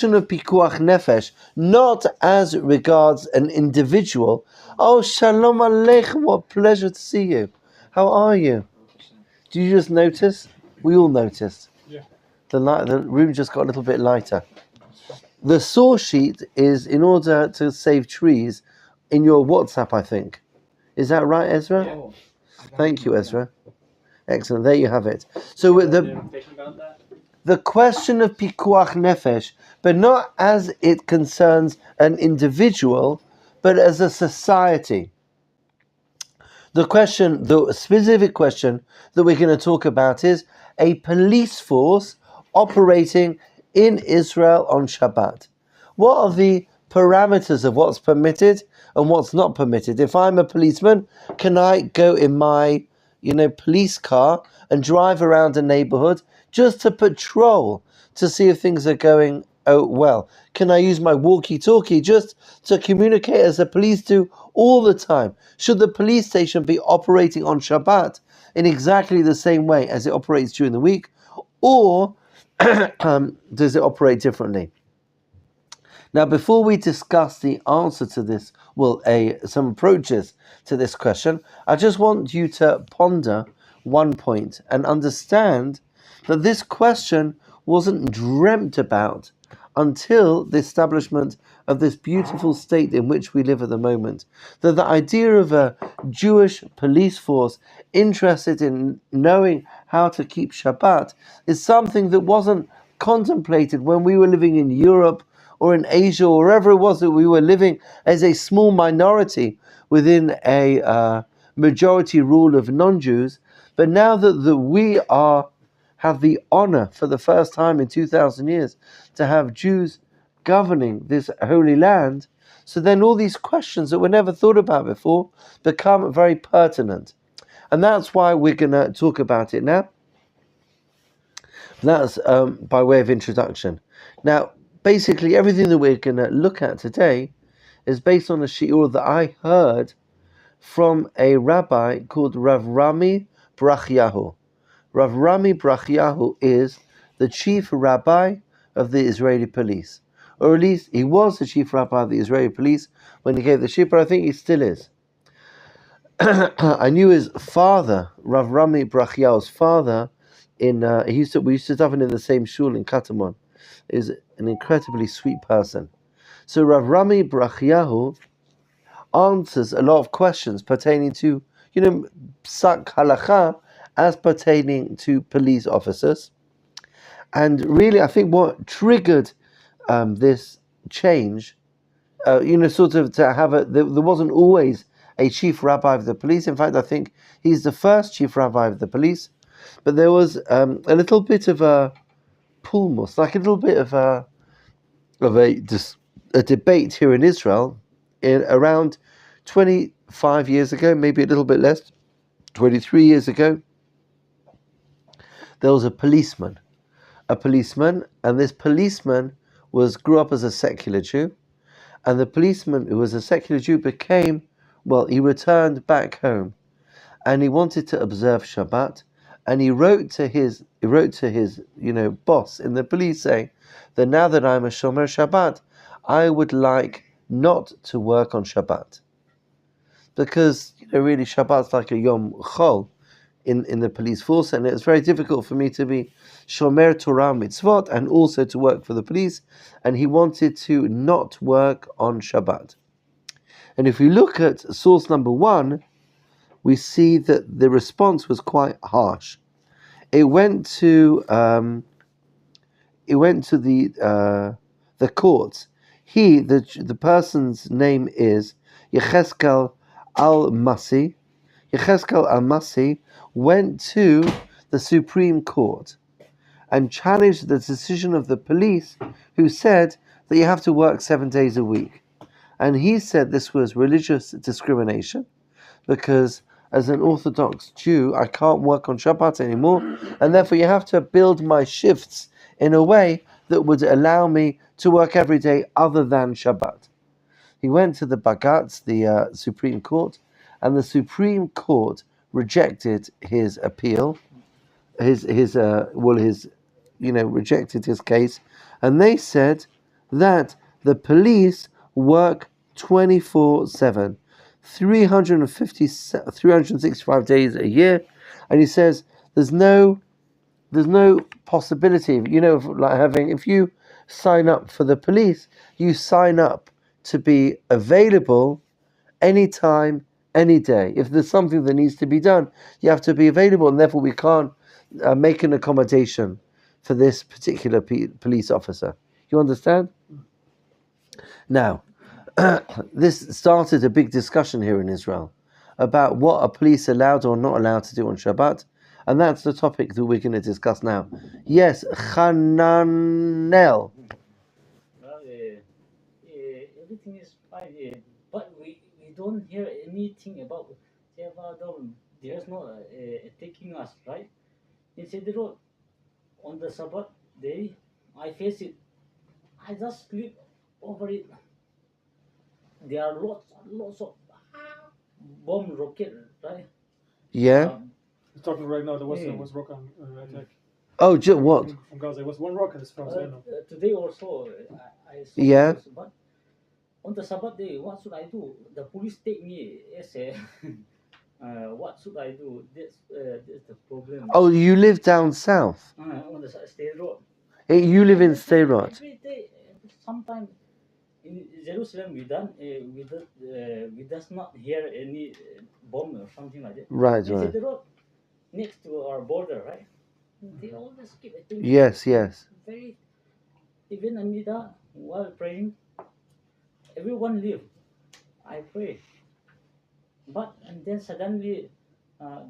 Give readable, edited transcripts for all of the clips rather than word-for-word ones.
of pikuach nefesh, not as regards an individual. Oh, shalom aleichem, what pleasure to see you. How are you? Do you just notice? We all noticed. Yeah. The room just got a little bit lighter. The source sheet is in order to save trees in your WhatsApp, I think. Is that right, Ezra? Yeah. Thank you, Ezra. Excellent. There you have it. So with the question of pikuach nefesh, but not as it concerns an individual, but as a society. The specific question that we're going to talk about is a police force operating in Israel on Shabbat. What are the parameters of what's permitted and what's not permitted? If I'm a policeman, can I go in my, police car and drive around a neighborhood just to patrol to see if things are going well? Can I use my walkie-talkie just to communicate as the police do all the time? Should the police station be operating on Shabbat in exactly the same way as it operates during the week, or does it operate differently? Now, before we discuss the answer to this, some approaches to this question, I just want you to ponder one point and understand that this question wasn't dreamt about until the establishment of this beautiful state in which we live at the moment. That the idea of a Jewish police force interested in knowing how to keep Shabbat is something that wasn't contemplated when we were living in Europe or in Asia or wherever it was that we were living as a small minority within a majority rule of non-Jews. But now that we have the honor for the first time in 2,000 years to have Jews governing this holy land, so then all these questions that were never thought about before become very pertinent. And that's why we're going to talk about it now. That's by way of introduction. Now, basically everything that we're going to look at today is based on a shiur that I heard from a rabbi called Rav Rami Brachyahu. Rav Rami Brachyahu is the chief rabbi of the Israeli police. Or at least he was the chief rabbi of the Israeli police when he gave the shiur, but I think he still is. I knew his father, Rav Rami Brachyahu's father, we used to daven in the same shul in Katamon. Is an incredibly sweet person. So Rav Rami Brachyahu answers a lot of questions pertaining to, psak halacha, as pertaining to police officers. And really, I think what triggered this change, sort of to have there wasn't always a chief rabbi of the police. In fact, I think he's the first chief rabbi of the police. But there was a little bit of a pulmus, like a little bit of a debate here in Israel around 25 years ago, maybe a little bit less, 23 years ago. There was a policeman, and this policeman grew up as a secular Jew, and the policeman who was a secular Jew he returned back home, and he wanted to observe Shabbat, and he wrote to his boss in the police saying that now that I'm a Shomer Shabbat, I would like not to work on Shabbat, because really Shabbat's like a Yom Chol in the police force, and it's very difficult for me to be Shomer Torah Mitzvot and also to work for the police, and he wanted to not work on Shabbat. And if we look at source number 1, we see that the response was quite harsh. It went to the courts. The person's name is Yecheskel Al-Masi. Yecheskel Al-Masi went to the Supreme Court and challenged the decision of the police, who said that you have to work 7 days a week. And he said this was religious discrimination, because as an Orthodox Jew, I can't work on Shabbat anymore, and therefore you have to build my shifts in a way that would allow me to work every day other than Shabbat. He went to the Bagatz, the Supreme Court, and the Supreme Court rejected his appeal, rejected his case, and they said that the police work 24/7, 365 days a year, and he says there's no possibility, of like having, if you sign up for the police, you sign up to be available anytime, any day. If there's something that needs to be done, you have to be available, and therefore we can't make an accommodation for this particular police officer. You understand? Now, this started a big discussion here in Israel about what are police allowed or not allowed to do on Shabbat, and that's the topic that we're going to discuss now. Yes, Hananel. Well, everything is fine, but we don't hear anything about Tevadom. There's no taking us, right? Instead of on the Shabbat day, I face it. I just sleep over it. There are lots of bomb rocket, right? Yeah. He's talking right now. There was rocket attack. Oh, what? From Gaza. There was one rocket as far as I know. Today also, I saw Yeah. this, but on the Sabbath day, what should I do? The police take me as a what should I do? That's the problem. Oh, you live down south. On the state road. You live in Sderot. Every day, sometimes in Jerusalem, we does not hear any bomb or something like that. Right. It's the road next to our border, right? They always keep it. Yes. Very, even Amida, while praying, everyone leave. I pray, and then suddenly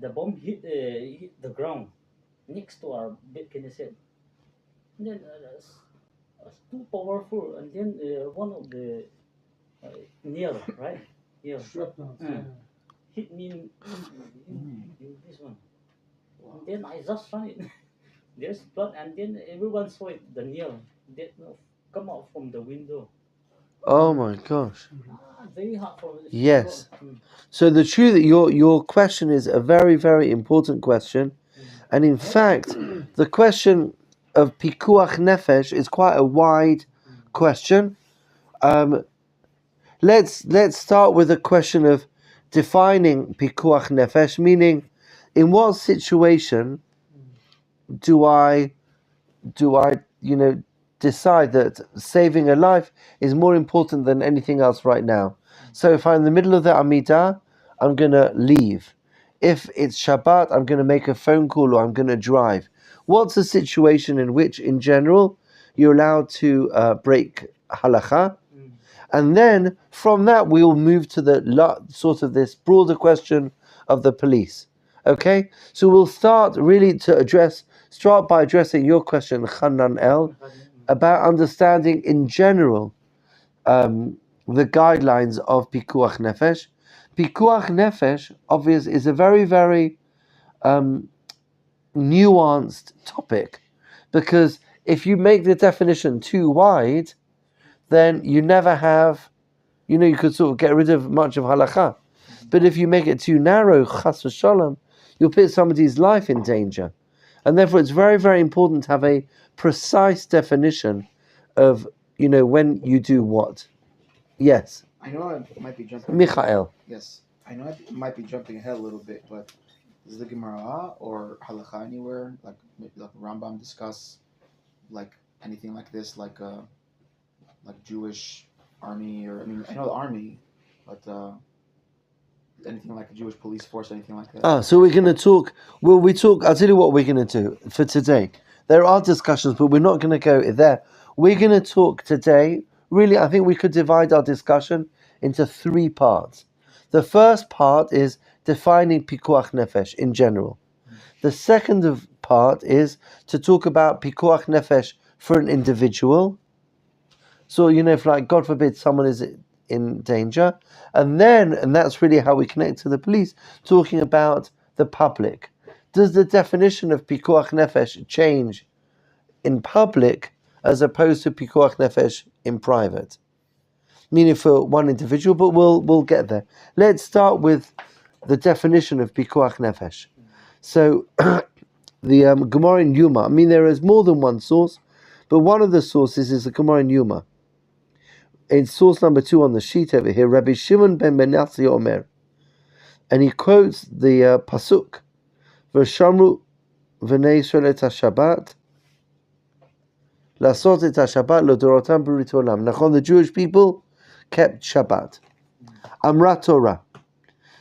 the bomb hit the ground next to our bed Knesset. And then it's too powerful, and then one of the nail, right? Nail. Hit me in this one. And then I just run it. There's blood, and then everyone saw it, the nail that come out from the window. Oh my gosh. Very hard for this. Yes. So the truth that your question is a very, very important question. And in fact, the question of pikuach nefesh is quite a wide question. Let's start with the question of defining pikuach nefesh, meaning in what situation do I decide that saving a life is more important than anything else right now. So if I'm in the middle of the Amidah, I'm going to leave. If it's Shabbat, I'm going to make a phone call or I'm going to drive. What's a situation in which, in general, you're allowed to break halacha? And then from that, we'll move to the sort of this broader question of the police. Okay? So we'll start really start by addressing your question, Hanan El, about understanding in general the guidelines of Pikuach Nefesh. Pikuach Nefesh, obviously, is a very, very nuanced topic, because if you make the definition too wide, then you never have, you could sort of get rid of much of halakha. But if you make it too narrow, chas v'shalom, you'll put somebody's life in danger. And therefore it's very, very important to have a precise definition of, when you do what. Yes. I know I might be jumping. Michael. Yes. I know I might be jumping ahead a little bit, but is the Gemara or Halakha anywhere, like Rambam discuss, like anything like this, like Jewish army, or I know the army, but anything like a Jewish police force, anything like that? So we're going to talk. I'll tell you what we're going to do for today. There are discussions, but we're not going to go there. We're going to talk today. Really, I think we could divide our discussion into 3 parts. The first part is defining pikuach nefesh in general. The second part is to talk about pikuach nefesh for an individual. So, if, like, God forbid, someone is in danger. And that's really how we connect to the police, talking about the public. Does the definition of pikuach nefesh change in public as opposed to pikuach nefesh in private? Meaning for one individual, but we'll get there. Let's start with the definition of pikuach nefesh. So, the Gemara in Yuma, there is more than one source, but one of the sources is the Gemara in Yuma. in source number 2 on the sheet over here, Rabbi Shimon ben Menassi Omer, and he quotes the pasuk, "V'shamru v'nei Yisrael et Shabbat, lasot et Shabbat l'dorotam b'rit olam." Nachon, the Jewish people kept Shabbat. Amra Torah.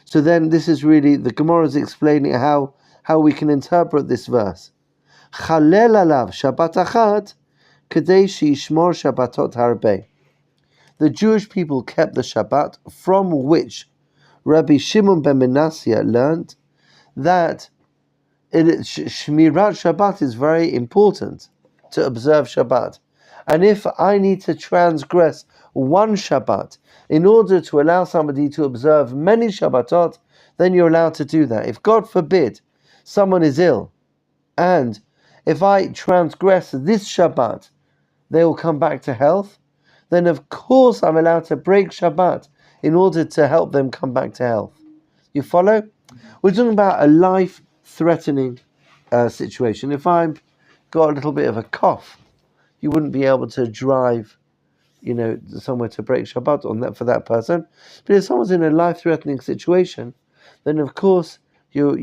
So then, this is really the Gemara is explaining how we can interpret this verse. Chalel alav Shabbat achat kadei sheishmor Shabbatot harbei. The Jewish people kept the Shabbat, from which Rabbi Shimon ben Menassia learned that Shmirat Shabbat is very important, to observe Shabbat. And if I need to transgress one Shabbat in order to allow somebody to observe many Shabbatot, then you're allowed to do that. If God forbid someone is ill, and if I transgress this Shabbat, they will come back to health, then of course I'm allowed to break Shabbat in order to help them come back to health. You follow? We're talking about a life-threatening situation. If I've got a little bit of a cough, you wouldn't be able to drive, somewhere to break Shabbat on that for that person. But if someone's in a life-threatening situation, then of course you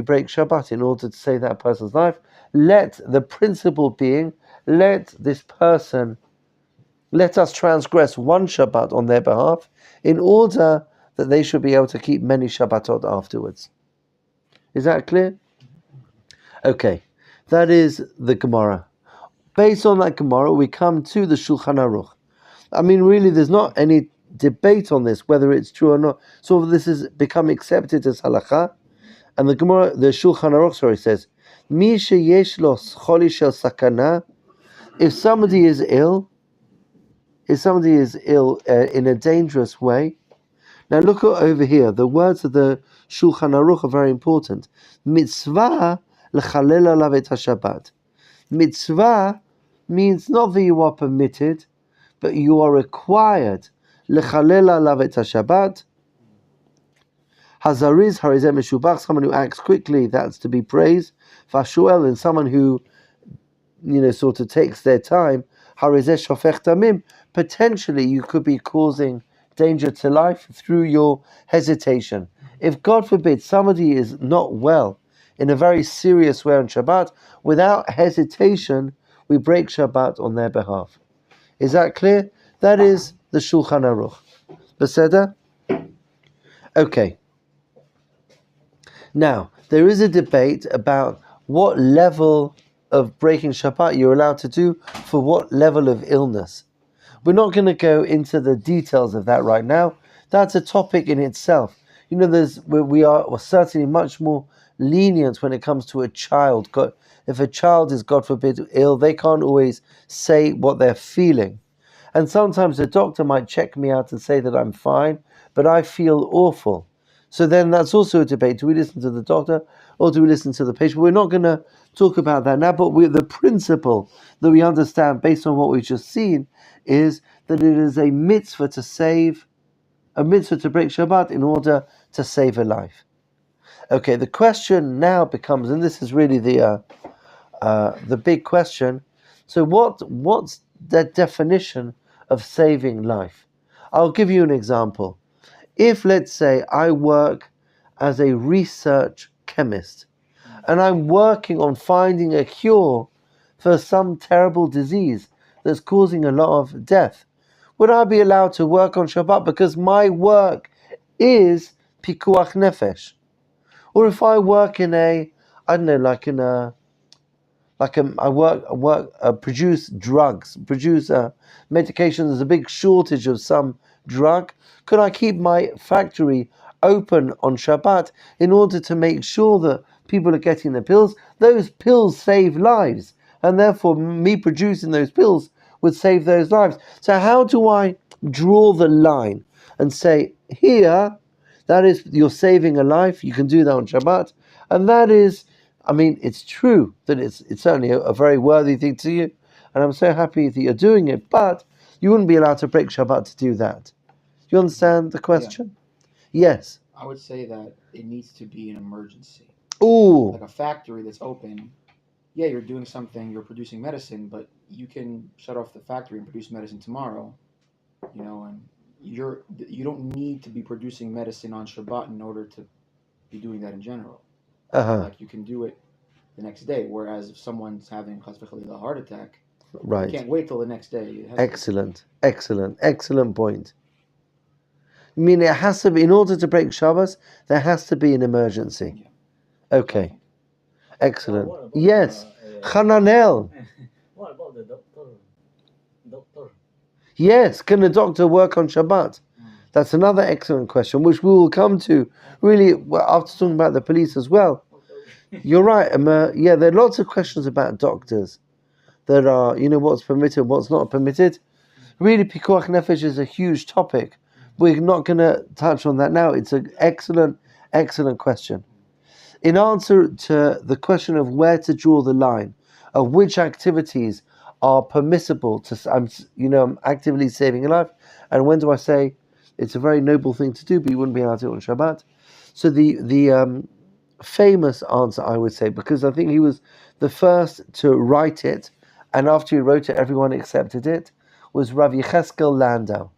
break Shabbat in order to save that person's life. Let the principle being, let us transgress one Shabbat on their behalf in order that they should be able to keep many Shabbatot afterwards. Is that clear? Okay, that is the Gemara. Based on that Gemara, we come to the Shulchan Aruch. I mean, really, there's not any debate on this, whether it's true or not. So this has become accepted as halakha. And the Gemara, the Shulchan Aruch, says, Mi sheyesh lo choli shel sakana, if somebody is ill in a dangerous way. Now look over here. The words of the Shulchan Aruch are very important. Mitzvah lechalel alav et haShabbat. Mitzvah means not that you are permitted, but you are required. Lechalel alav et haShabbat. Hazariz harizeh meshubach, someone who acts quickly, that's to be praised. Fashuel, and someone who sort of takes their time. Harizeh shofech damim, potentially you could be causing danger to life through your hesitation. If God forbid somebody is not well in a very serious way on Shabbat, without hesitation we break Shabbat on their behalf. Is that clear? That is the Shulchan Aruch. Beseder? Okay. Now, there is a debate about what level of breaking Shabbat you're allowed to do for what level of illness. We're not going to go into the details of that right now. That's a topic in itself. We are certainly much more lenient when it comes to a child. If a child is, God forbid, ill, they can't always say what they're feeling. And sometimes the doctor might check me out and say that I'm fine, but I feel awful. So then that's also a debate. Do we listen to the doctor or do we listen to the patient? We're not going to talk about that now, but the principle that we understand based on what we've just seen is that it is a mitzvah to break Shabbat in order to save a life. Okay, the question now becomes, and this is really the big question. So what's the definition of saving life? I'll give you an example. If, let's say, I work as a research chemist and I'm working on finding a cure for some terrible disease that's causing a lot of death, would I be allowed to work on Shabbat because my work is pikuach nefesh? Or if I work in produce drugs, produce medication, there's a big shortage of some drug, could I keep my factory open on Shabbat in order to make sure that people are getting the pills? Those pills save lives, and therefore me producing those pills would save those lives. So how do I draw the line and say, here, that is, you're saving a life, you can do that on Shabbat, and that is, it's true that it's certainly a very worthy thing to you, and I'm so happy that you're doing it, but you wouldn't be allowed to break Shabbat to do that. Do you understand the question? Yeah. Yes. I would say that it needs to be an emergency. Ooh. Like a factory that's open. Yeah, you're doing something, you're producing medicine, but you can shut off the factory and produce medicine tomorrow. you know, and you don't need to be producing medicine on Shabbat in order to be doing that in general. Like you can do it the next day. Whereas if someone's having chas v'chalila a heart attack, Right. you can't wait till the next day. It has Excellent point. I mean, it has to be, in order to break Shabbos, there has to be an emergency. Yeah. Okay. Excellent. What about, Yes. Hananel. What about the doctor? Doctor. Yes. Can a doctor work on Shabbat? That's another excellent question, which we will come to really after talking about the police as well. You're right. Yeah, there are lots of questions about doctors that are, what's permitted, what's not permitted. Really, Pikuach Nefesh is a huge topic. We're not going to touch on that now. It's an excellent question. In answer to the question of where to draw the line, of which activities are permissible I'm actively saving a life, and when do I say it's a very noble thing to do, but you wouldn't be allowed to do it on Shabbat? So the famous answer, I would say, because I think he was the first to write it, and after he wrote it, everyone accepted it, was Rabbi Yisrael Landau.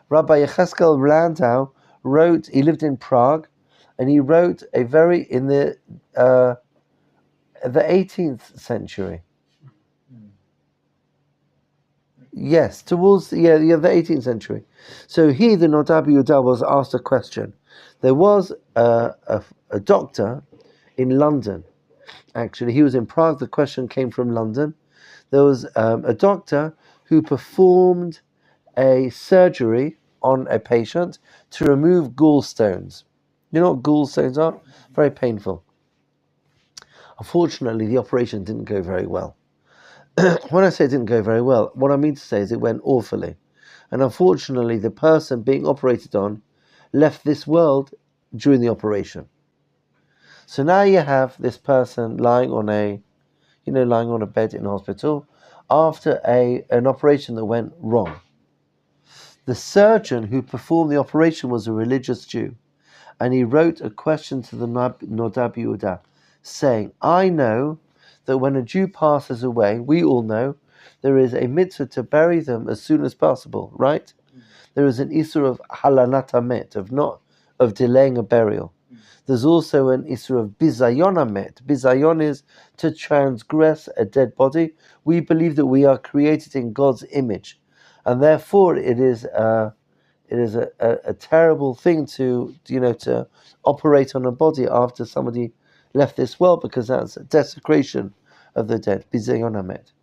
Rabbi Yisrael Landau wrote, he lived in Prague, and he wrote in the 18th century. Yes, towards the 18th century. So he, the Nodabi Yudah, was asked a question. There was a doctor in London. Actually, he was in Prague. The question came from London. There was a doctor who performed a surgery on a patient to remove gallstones. You know what gallstones are? Very painful. Unfortunately, the operation didn't go very well. When I say it didn't go very well, what I mean to say is it went awfully. And unfortunately, the person being operated on left this world during the operation. So now you have this person lying on a bed in hospital after an operation that went wrong. The surgeon who performed the operation was a religious Jew, and he wrote a question to the Nodabi Yudah, saying, I know that when a Jew passes away, we all know, there is a mitzvah to bury them as soon as possible, right? There is an issur of halanat hamet, of delaying a burial. There's also an issur of bizayon hamet. Bizayon is to transgress a dead body. We believe that we are created in God's image, and therefore it is a terrible thing to operate on a body after somebody left this world, because that's a desecration of the dead. Bizayon hamet.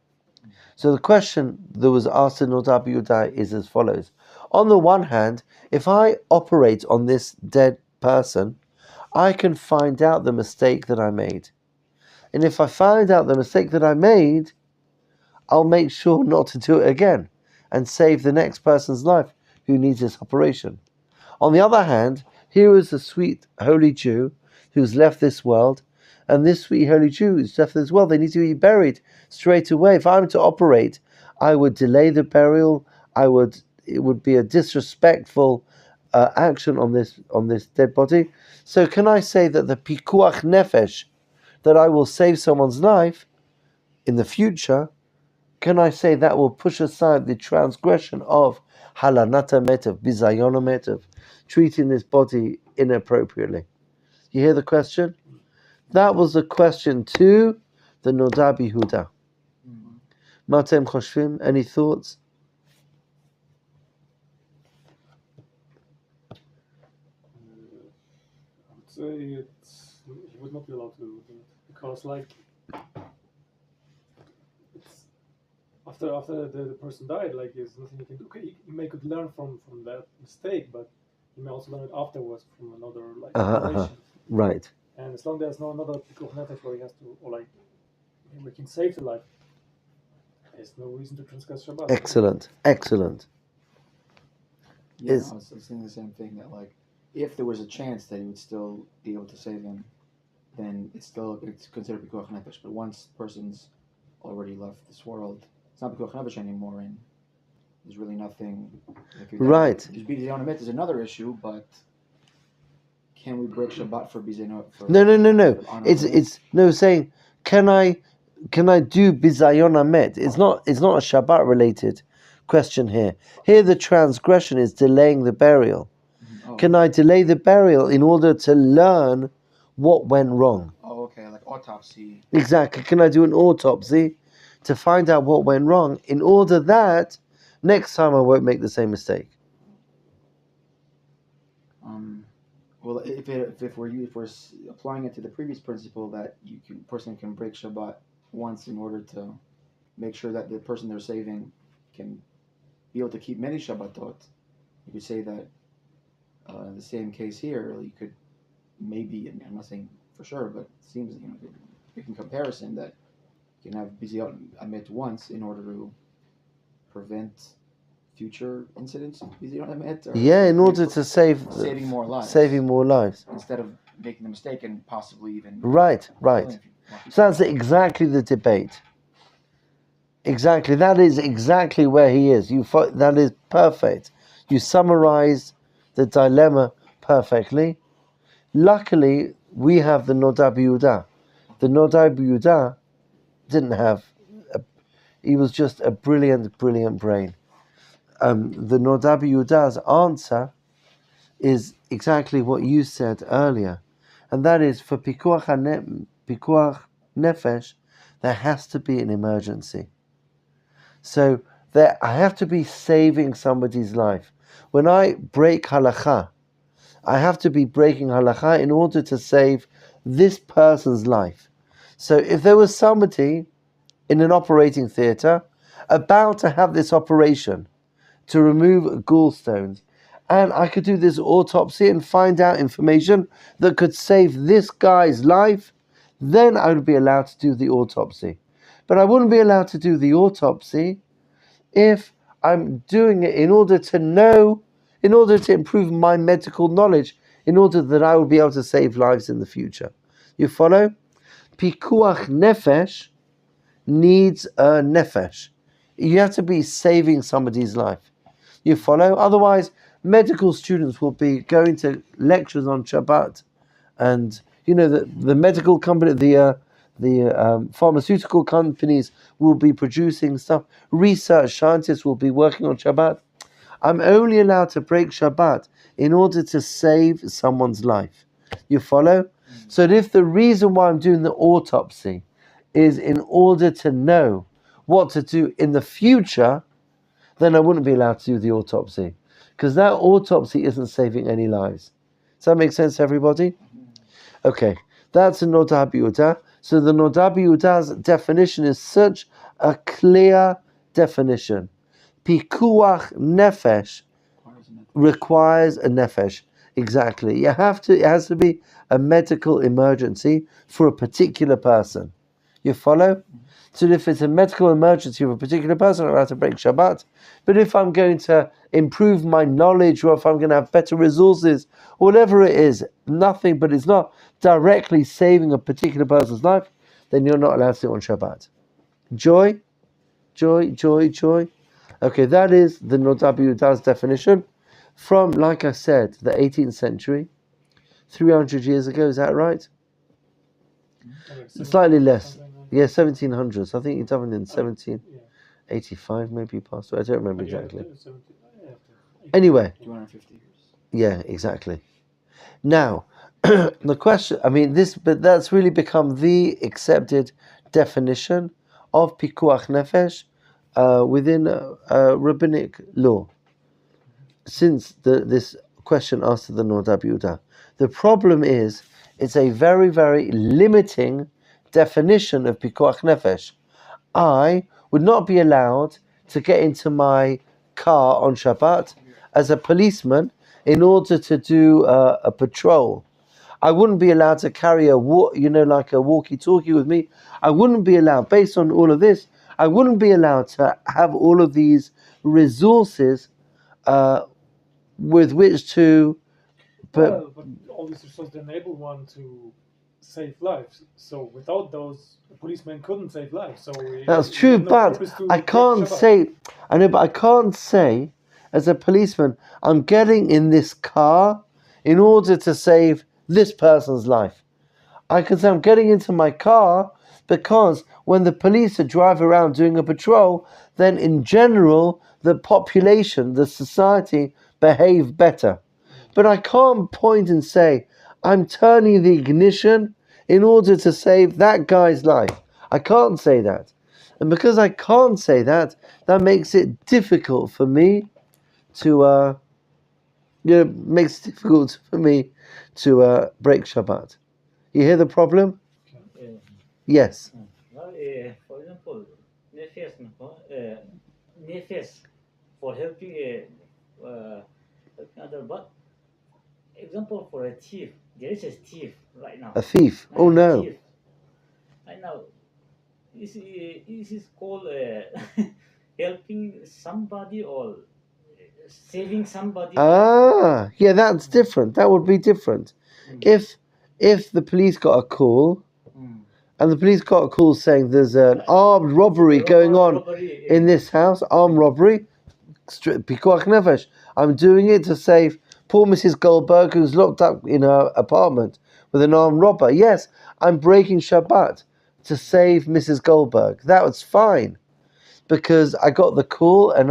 So the question that was asked in Nodabi Yudah is as follows. On the one hand, if I operate on this dead person, I can find out the mistake that I made. And if I find out the mistake that I made, I'll make sure not to do it again and save the next person's life who needs this operation. On the other hand, here is a sweet holy Jew who's left this world, and this sweet holy Jew who's left this world, they need to be buried straight away. If I'm to operate, I would delay the burial. It would be a disrespectful action on this dead body. So can I say that the pikuach nefesh, that I will save someone's life in the future, can I say that will push aside the transgression of halanat hamet, of bizayon hamet, of treating this body inappropriately? You hear the question? That was the question to the Nodabi Yudah. Matem Choshvim, any thoughts? I would say he would not be allowed to do it, because it's after the person died, there's nothing you can do. Okay, you could learn from that mistake, but you may also learn it afterwards from another operation. Right. And as long as there's no another pikuach nefesh where he has to, we can save the life, there's no reason to transgress Shabbat. Excellent. Yeah, I was saying the same thing, that if there was a chance that he would still be able to save him, then it's considered pikuach nefesh. But once the person's already left this world, it's not pikuach nefesh anymore, and there's really nothing. Right. Bizayon hamet is another issue, but can we break Shabbat for bizayon? No. It's saying, can I do bizayon hamet? It's not a Shabbat related question here. Here the transgression is delaying the burial. Oh. Can I delay the burial in order to learn what went wrong? Oh, okay, like autopsy. Exactly. Can I do an autopsy to find out what went wrong in order that next time I won't make the same mistake? Well, if we're applying it to the previous principle that person can break Shabbat once in order to make sure that the person they're saving can be able to keep many Shabbatot, you could say that in the same case here, you could maybe, I mean, I'm not saying for sure, but it seems, making comparison that you can have Biziyot Amit once in order to prevent future incidents of Biziyot Amit. Yeah, in order to saving more lives. Saving more lives. Instead of making the mistake and possibly even... Right. So that's exactly the debate. Exactly. That is exactly where he is. That is perfect. You summarized the dilemma perfectly. Luckily, we have the Nodab Yehuda. The Nodab Yehuda didn't have... he was just a brilliant brain. The Nodab Yehuda's answer is exactly what you said earlier. And that is, for Pikuach Nefesh, there has to be an emergency. So I have to be saving somebody's life. When I break halakha, I have to be breaking halakha in order to save this person's life. So if there was somebody in an operating theatre about to have this operation to remove gallstones, and I could do this autopsy and find out information that could save this guy's life, then I would be allowed to do the autopsy. But I wouldn't be allowed to do the autopsy if I'm doing it in order to improve my medical knowledge, in order that I will be able to save lives in the future. You follow? Pikuach Nefesh needs a nefesh. You have to be saving somebody's life. You follow? Otherwise, medical students will be going to lectures on Shabbat, and the medical company, the pharmaceutical companies will be producing stuff. Research scientists will be working on Shabbat. I'm only allowed to break Shabbat in order to save someone's life. You follow? So if the reason why I'm doing the autopsy is in order to know what to do in the future, then I wouldn't be allowed to do the autopsy, because that autopsy isn't saving any lives. Does that make sense, everybody? Okay, that's a Nodab Yehuda. So the Nodab Yehuda's definition is such a clear definition. Pikuach Nefesh requires a nefesh. Exactly. It has to be a medical emergency for a particular person. You follow? So if it's a medical emergency for a particular person, I'm allowed to break Shabbat. But if I'm going to improve my knowledge, or if I'm going to have better resources, whatever it is, nothing, but it's not directly saving a particular person's life, then you're not allowed to do it on Shabbat. Joy. Okay, that is the Nodab Yehuda's definition from, like I said, the 18th century, 300 years ago. Is that right? Slightly less. Yeah, 1700s. I think he died in 1785, maybe he passed away. I don't remember exactly. Anyway. 250 years. Yeah, exactly. Now, the question, but that's really become the accepted definition of Pikuach Nefesh within rabbinic law, since this question asked to the Nodab Yehuda. The problem is, it's a very, very limiting definition of Pikuach Nefesh. I would not be allowed to get into my car on Shabbat as a policeman in order to do a patrol. I wouldn't be allowed to carry like a walkie-talkie with me. I wouldn't be allowed, based on all of this, I wouldn't be allowed to have all of these resources with which to... But all these resources enable one to save lives. So without those, a policeman couldn't save lives. So that's true, but I can't say... I know, but I can't say, as a policeman, I'm getting in this car in order to save this person's life. I can say I'm getting into my car because when the police are driving around doing a patrol, then in general the population, the society behave better. But I can't point and say, I'm turning the ignition in order to save that guy's life. I can't say that. And because I can't say that, that makes it difficult for me to, makes it difficult for me to break Shabbat. You hear the problem? Yes. Well, for example, nefes for helping other, but example for a thief, there is a thief right now. A thief. Oh no. Thief. Right now, this is called helping somebody or saving somebody. Ah, yeah, that's different. That would be different. If the police got a call, and the police got a call saying there's an armed robbery going on in this house, armed robbery, pikuach nefesh. I'm doing it to save poor Mrs. Goldberg, who's locked up in her apartment with an armed robber. Yes, I'm breaking Shabbat to save Mrs. Goldberg. That was fine, because I got the call and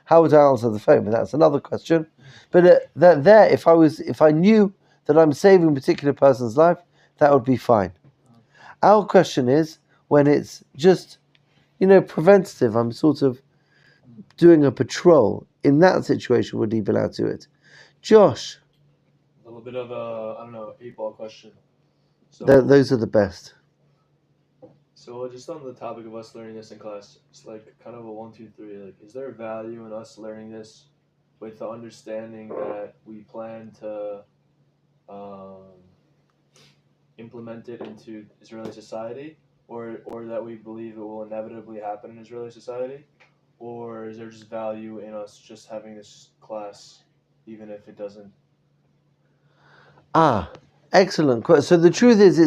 how would I answer the phone? But that's another question. But if I knew that I'm saving a particular person's life, that would be fine. Our question is when it's just, preventative. I'm sort of doing a patrol. In that situation, would he be allowed to do it? Josh. A little bit of a, 8-ball question. So Those are the best. So just on the topic of us learning this in class, it's like kind of a 1, 2, 3. Like, is there value in us learning this with the understanding that we plan to implement it into Israeli society, or that we believe it will inevitably happen in Israeli society, or is there just value in us just having this class, even if it doesn't? Excellent question. So the truth is,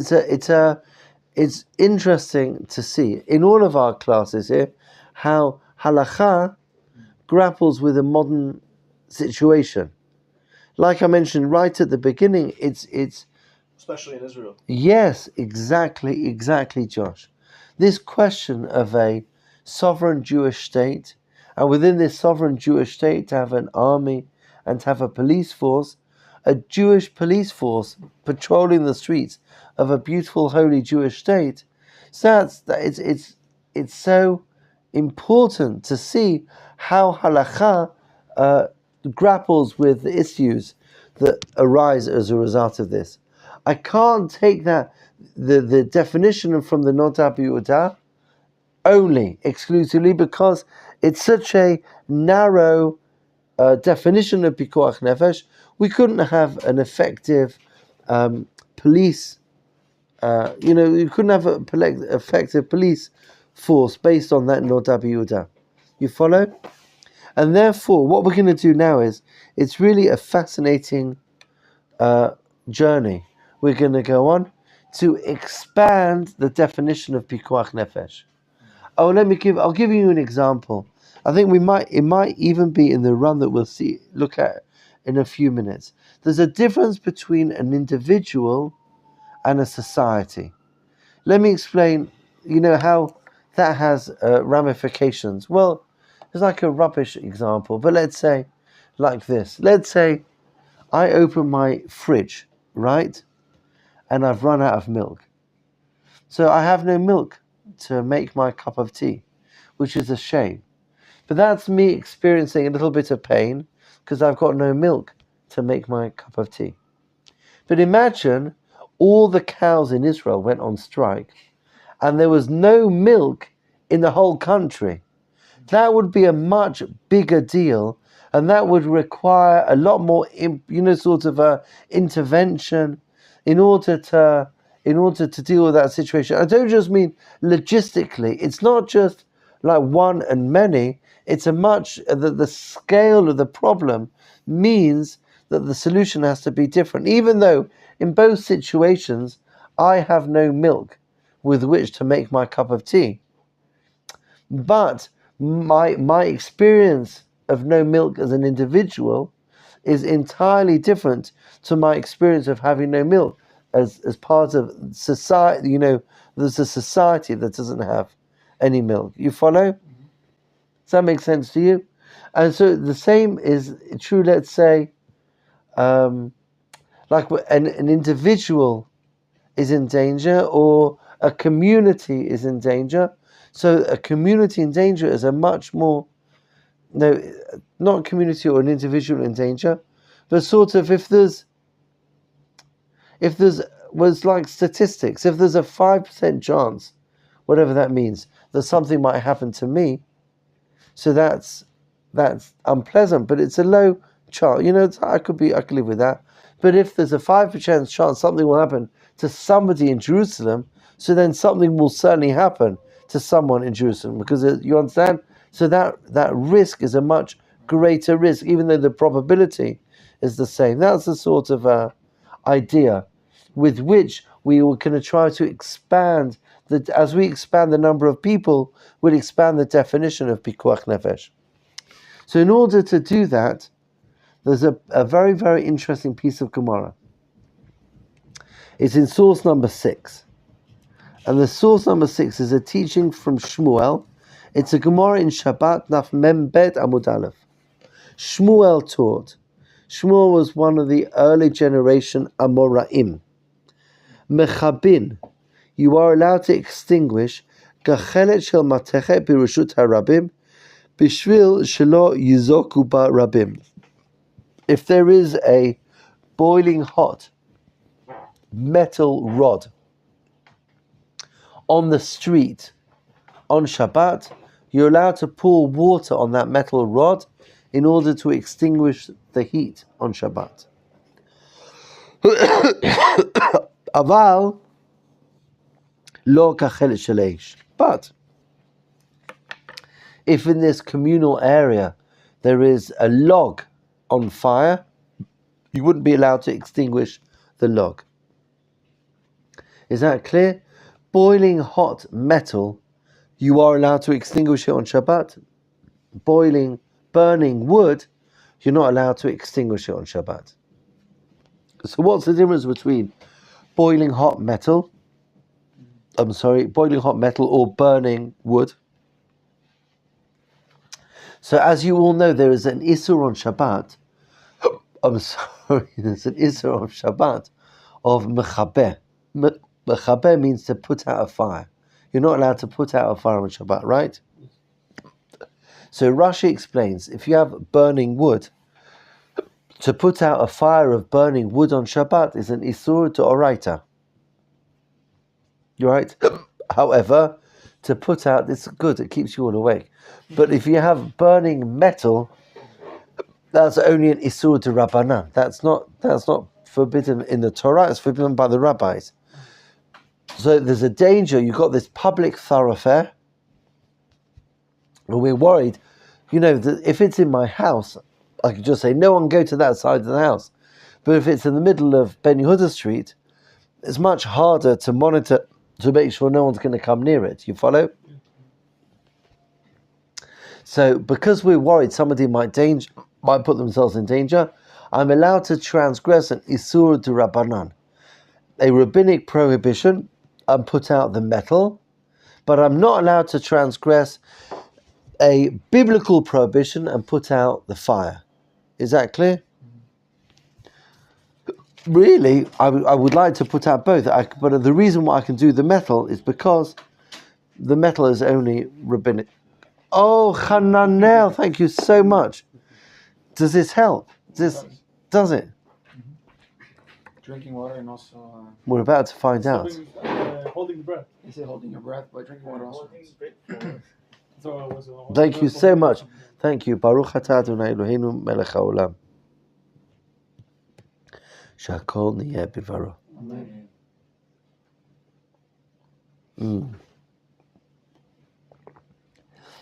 it's interesting to see in all of our classes here how halakha grapples with a modern situation. Like I mentioned right at the beginning, it's especially in Israel. Yes, exactly, Josh. This question of a sovereign Jewish state, and within this sovereign Jewish state to have an army and to have a police force, a Jewish police force patrolling the streets of a beautiful, holy Jewish state. So it's so important to see how halakha grapples with the issues that arise as a result of this. I can't take the definition from the Nota B'Yehuda only, exclusively, because it's such a narrow definition of Pikuach Nefesh. We couldn't have an effective police, you couldn't have an effective police force based on that Nota B'Yehuda. You follow? And therefore, what we're going to do now is, it's really a fascinating journey. We're going to go on to expand the definition of Pikuach Nefesh. I'll give you an example. I think it might even be in the run that we'll look at in a few minutes. There's a difference between an individual and a society. Let me explain, how that has ramifications. Well, it's like a rubbish example, but let's say like this. Let's say I open my fridge, right? And I've run out of milk. So I have no milk to make my cup of tea, which is a shame. But that's me experiencing a little bit of pain because I've got no milk to make my cup of tea. But imagine all the cows in Israel went on strike and there was no milk in the whole country. That would be a much bigger deal, and that would require a lot more, intervention in order to deal with that situation. I don't just mean logistically. It's not just like one and many. It's the scale of the problem means that the solution has to be different. Even though in both situations I have no milk with which to make my cup of tea, but my experience of no milk as an individual is entirely different to my experience of having no milk as part of society. There's a society that doesn't have any milk. You follow? Does that make sense to you? And so the same is true, let's say, like an individual is in danger or a community is in danger. So a community in danger is a much more, no, not a community or an individual in danger, but sort of if there's was like statistics, if there's a 5% chance, whatever that means, that something might happen to me, so that's unpleasant, but it's a low chance. I could live with that. But if there's a 5% chance something will happen to somebody in Jerusalem, so then something will certainly happen to someone in Jerusalem, because you understand. So that risk is a much greater risk, even though the probability is the same. That's the sort of idea with which we were going to try to expand. That as we expand the number of people, we'll expand the definition of pikuach nefesh. So in order to do that, there's a very, very interesting piece of Gemara. It's in source number 6. And the source number 6 is a teaching from Shmuel. It's a Gemara in Shabbat, Naf Mem Bet Amud Aleph. Shmuel taught. Shmuel was one of the early generation Amoraim. Mechabin, you are allowed to extinguish Gachelet Shel Mateche Birashut HaRabim Bishvil Shelo Yizoku Ba Rabim. If there is a boiling hot metal rod on the street on Shabbat, you're allowed to pour water on that metal rod in order to extinguish the heat on Shabbat. Aval lo kachelet shel eish. But if in this communal area there is a log on fire, you wouldn't be allowed to extinguish the log. Is that clear? Boiling hot metal, you are allowed to extinguish it on Shabbat. Burning wood, you're not allowed to extinguish it on Shabbat. So what's the difference between boiling hot metal or burning wood? So as you all know, there is an Isur on Shabbat. There's an Isur on Shabbat of Mechabeh. Mechabeh means to put out a fire. You're not allowed to put out a fire on Shabbat, right? So Rashi explains, if you have burning wood, to put out a fire of burning wood on Shabbat is an Isur to Oraita. You're right? However, to put out, it's good, it keeps you all awake. But if you have burning metal, that's only an Isur to Rabbanan. That's not forbidden in the Torah, it's forbidden by the rabbis. So there's a danger, you've got this public thoroughfare, and we're worried, that if it's in my house, I could just say, no one go to that side of the house. But if it's in the middle of Ben Yehuda Street, it's much harder to monitor to make sure no one's going to come near it. You follow? So because we're worried somebody might put themselves in danger, I'm allowed to transgress an Isur de Rabbanan, a rabbinic prohibition, and put out the metal, but I'm not allowed to transgress a biblical prohibition and put out the fire. Is that clear? Really, I would like to put out both, but the reason why I can do the metal is because the metal is only rabbinic. Oh, Hananel, thank you so much. Does this help? Does it? Drinking water and also... We're about to find out. Holding the breath. He said holding your breath, but drinking water also. Thank you so much. Thank you. Baruch atah Adonai Eloheinu melech haolam. Shakol niyeh bivaro.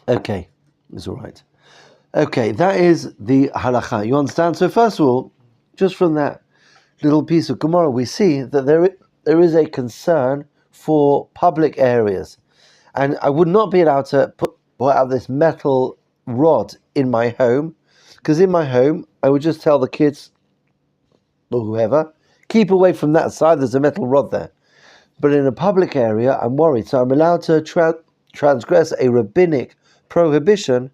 Okay, it's all right. Okay, that is the halacha. You understand? So first of all, just from that little piece of Gemara, we see that there is a concern for public areas. And I would not be allowed to put out this metal rod in my home, because in my home, I would just tell the kids, or whoever, keep away from that side, there's a metal rod there. But in a public area, I'm worried. So I'm allowed to transgress a rabbinic prohibition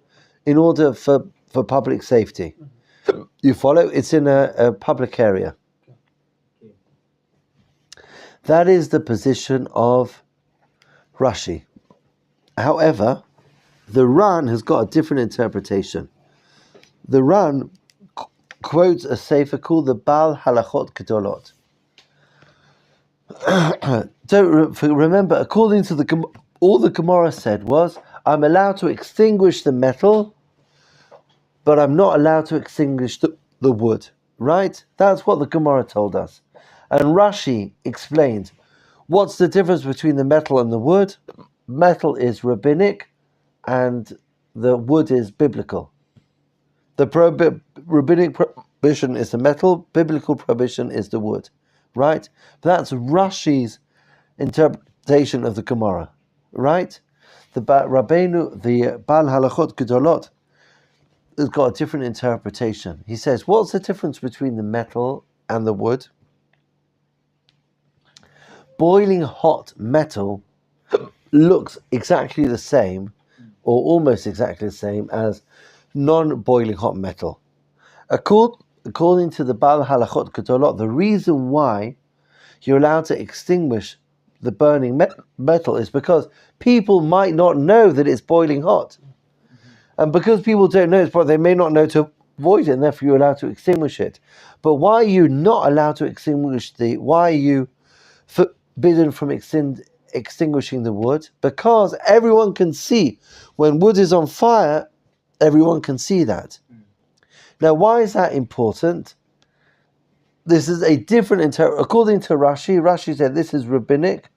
in order for public safety. You follow? It's in a public area. That is the position of Rashi. However, the Ran has got a different interpretation. The Ran quotes a sefer called the Bal Halachot Gedolot. Remember, according to all the Gemara said was, I'm allowed to extinguish the metal, but I'm not allowed to extinguish the wood. Right? That's what the Gemara told us. And Rashi explained, what's the difference between the metal and the wood? Metal is rabbinic, and the wood is biblical. The rabbinic prohibition is the metal, biblical prohibition is the wood. Right? That's Rashi's interpretation of the Gemara. Right? The Rabbeinu, the Bal Halachot Gedolot, has got a different interpretation. He says, what's the difference between the metal and the wood? Boiling hot metal looks exactly the same, or almost exactly the same, as non-boiling hot metal. According to the Bal Halachot Gedolot, the reason why you're allowed to extinguish the burning metal is because people might not know that it's boiling hot. And because people don't know it's boiling, they may not know to avoid it, and therefore you're allowed to extinguish it. But why are you not allowed to extinguish why are you forbidden from extinguishing the wood? Because everyone can see when wood is on fire, everyone can see that. Now, why is that important? This is a different interpretation. According to Rashi said this is rabbinic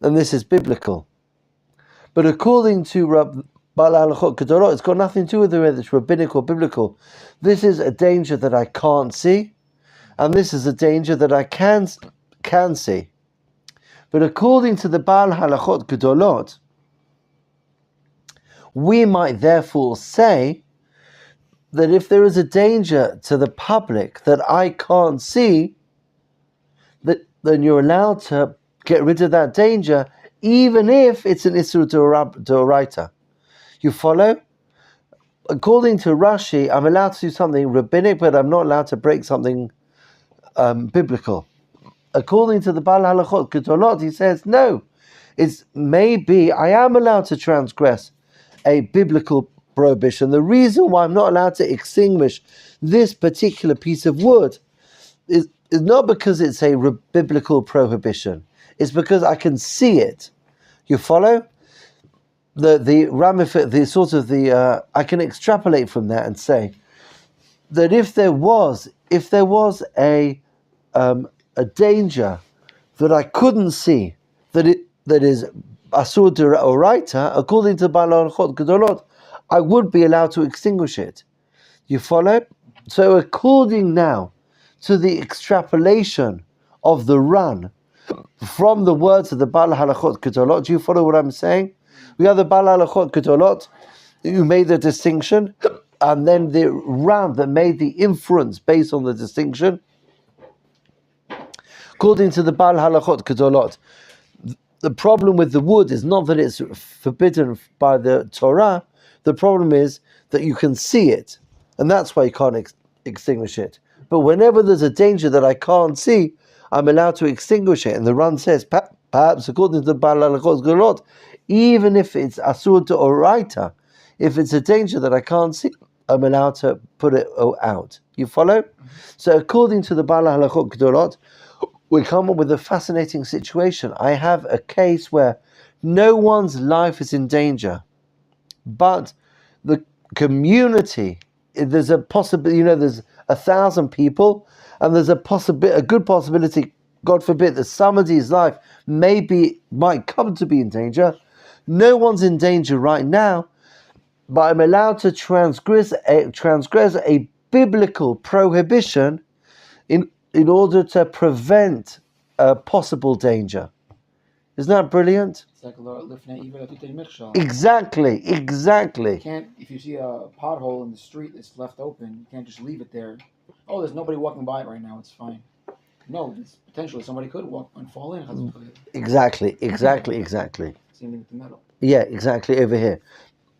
and this is biblical. But according to Bal Halachot Gedolot, it's got nothing to do with whether it's rabbinic or biblical. This is a danger that I can't see, and this is a danger that I can see. But according to the Bal Halachot Gedolot, we might therefore say that if there is a danger to the public that I can't see, then you're allowed to get rid of that danger, even if it's an Isur D'Oraita. You follow? According to Rashi, I'm allowed to do something rabbinic, but I'm not allowed to break something biblical. According to the Bal Halachot Gedolot, he says, no, it's maybe I am allowed to transgress a biblical prohibition. The reason why I'm not allowed to extinguish this particular piece of wood is not because it's a biblical prohibition. It's because I can see it. You follow? I can extrapolate from that and say that if there was a danger that I couldn't see, that is Asur D'Oraita, according to Bal Halachot Gedolot, I would be allowed to extinguish it. You follow? So according now to the extrapolation of the Ran from the words of the Bal Halachot Gedolot, do you follow what I'm saying? We have the Bal Halachot Gedolot who made the distinction, and then the Ran that made the inference based on the distinction. According to the Bal Halachot Gedolot, the problem with the wood is not that it's forbidden by the Torah. The problem is that you can see it, and that's why you can't extinguish it. But whenever there's a danger that I can't see, I'm allowed to extinguish it. And the Ran says, perhaps according to the Bal Halachot Gedolot, even if it's Asur D'Oraita, if it's a danger that I can't see, I'm allowed to put it out. You follow? So according to the Bal Halachot Gedolot, we come up with a fascinating situation. I have a case where no one's life is in danger, but the community, there's a possibility, there's 1,000 people, and there's a good possibility, God forbid, that somebody's life might come to be in danger. No one's in danger right now, but I'm allowed to transgress a biblical prohibition in order to prevent a possible danger. Isn't that brilliant? It's like Exactly. You can't, if you see a pothole in the street that's left open, you can't just leave it there. Oh, there's nobody walking by it right now, it's fine. No, it's potentially somebody could walk and fall in. Exactly. Same thing with the metal. Yeah, exactly, over here.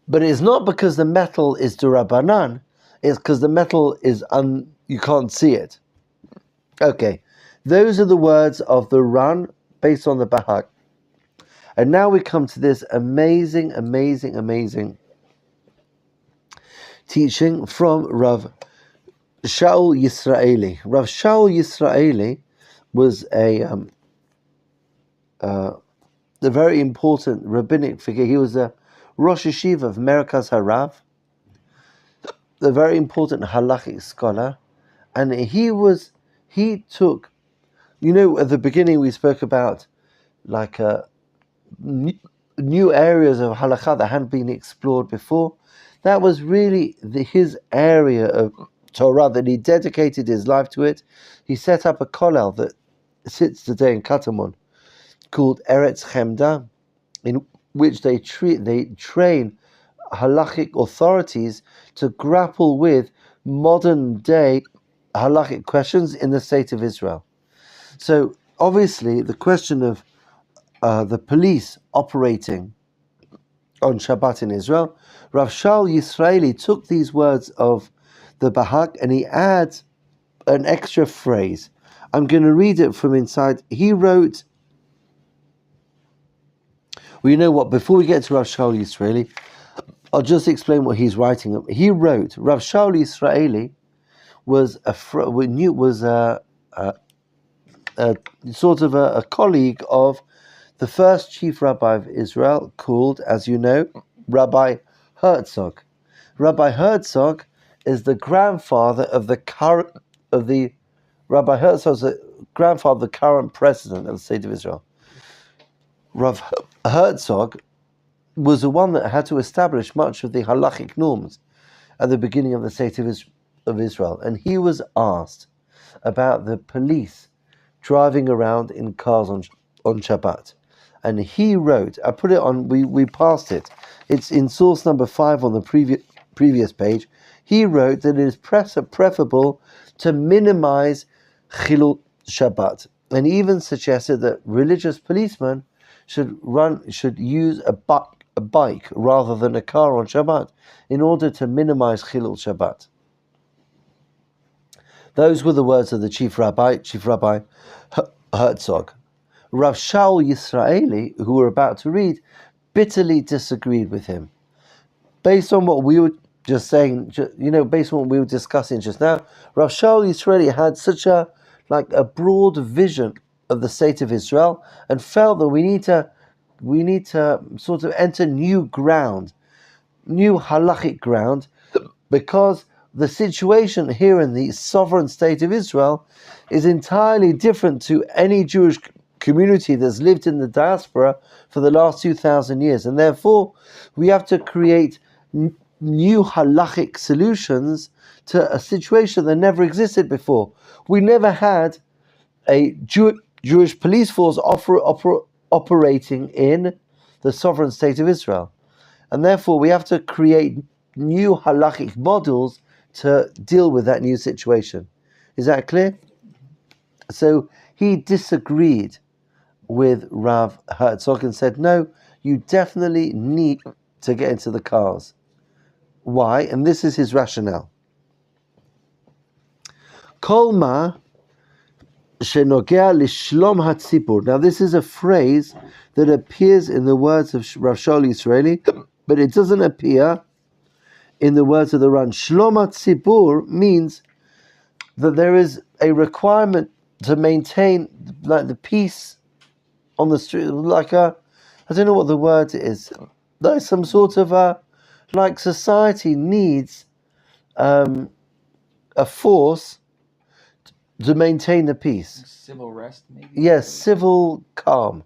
But it's not because the metal is D'Rabbanan, it's because the metal is you can't see it. Okay, those are the words of the Ran based on the Bahag. And now we come to this amazing teaching from Rav Shaul Yisraeli. Rav Shaul Yisraeli was a very important rabbinic figure. He was a Rosh Yeshiva of Merkaz Harav, a very important halachic scholar, and he took, at the beginning we spoke about like new areas of halakha that hadn't been explored before. That was really his area of Torah, that he dedicated his life to it. He set up a kollel that sits today in Katamon called Eretz Chemda, in which they train halachic authorities to grapple with modern day halachic questions in the state of Israel. So obviously the question of the police operating on Shabbat in Israel, Rav Shaul Yisraeli took these words of the Bahag and he adds an extra phrase. I'm going to read it from inside. He wrote, well, you know what, before we get to Rav Shaul Yisraeli, I'll just explain what he's writing. He wrote, Rav Shaul Yisraeli was sort of a colleague of the first chief rabbi of Israel, called, as you know, Rabbi Herzog. Rabbi Herzog is the grandfather of Rabbi Herzog's the grandfather of the current president of the state of Israel. Rav Herzog was the one that had to establish much of the halachic norms at the beginning of the state of Israel, and he was asked about the police driving around in cars on Shabbat. And he wrote, I put it on, we passed it, it's in source number 5 on the previous page. He wrote that it is preferable to minimize Chilul Shabbat, and even suggested that religious policemen should use a bike rather than a car on Shabbat in order to minimize Chilul Shabbat. Those were the words of the Chief Rabbi Herzog. Rav Shaul Yisraeli, who we're about to read, bitterly disagreed with him. Based on what we were just saying, based on what we were discussing just now, Rav Shaul Yisraeli had such a broad vision of the state of Israel and felt that we need to sort of enter new halachic ground, because the situation here in the sovereign state of Israel is entirely different to any Jewish community that's lived in the diaspora for the last 2,000 years, and therefore we have to create new halachic solutions to a situation that never existed before. We never had a Jewish police force operating in the sovereign state of Israel, and therefore we have to create new halachic models to deal with that new situation. Is that clear? So he disagreed with Rav Herzog and said, no, you definitely need to get into the cars. Why? And this is his rationale. Kol ma shenogea lishlom hatzipur. Now this is a phrase that appears in the words of Rav Shaul Yisraeli, but it doesn't appear in the words of the Ran. Shlom hatzipur means that there is a requirement to maintain the peace on the street, I don't know what the word is. There's some sort of society needs a force to maintain the peace. Civil rest, maybe? Yes, civil calm.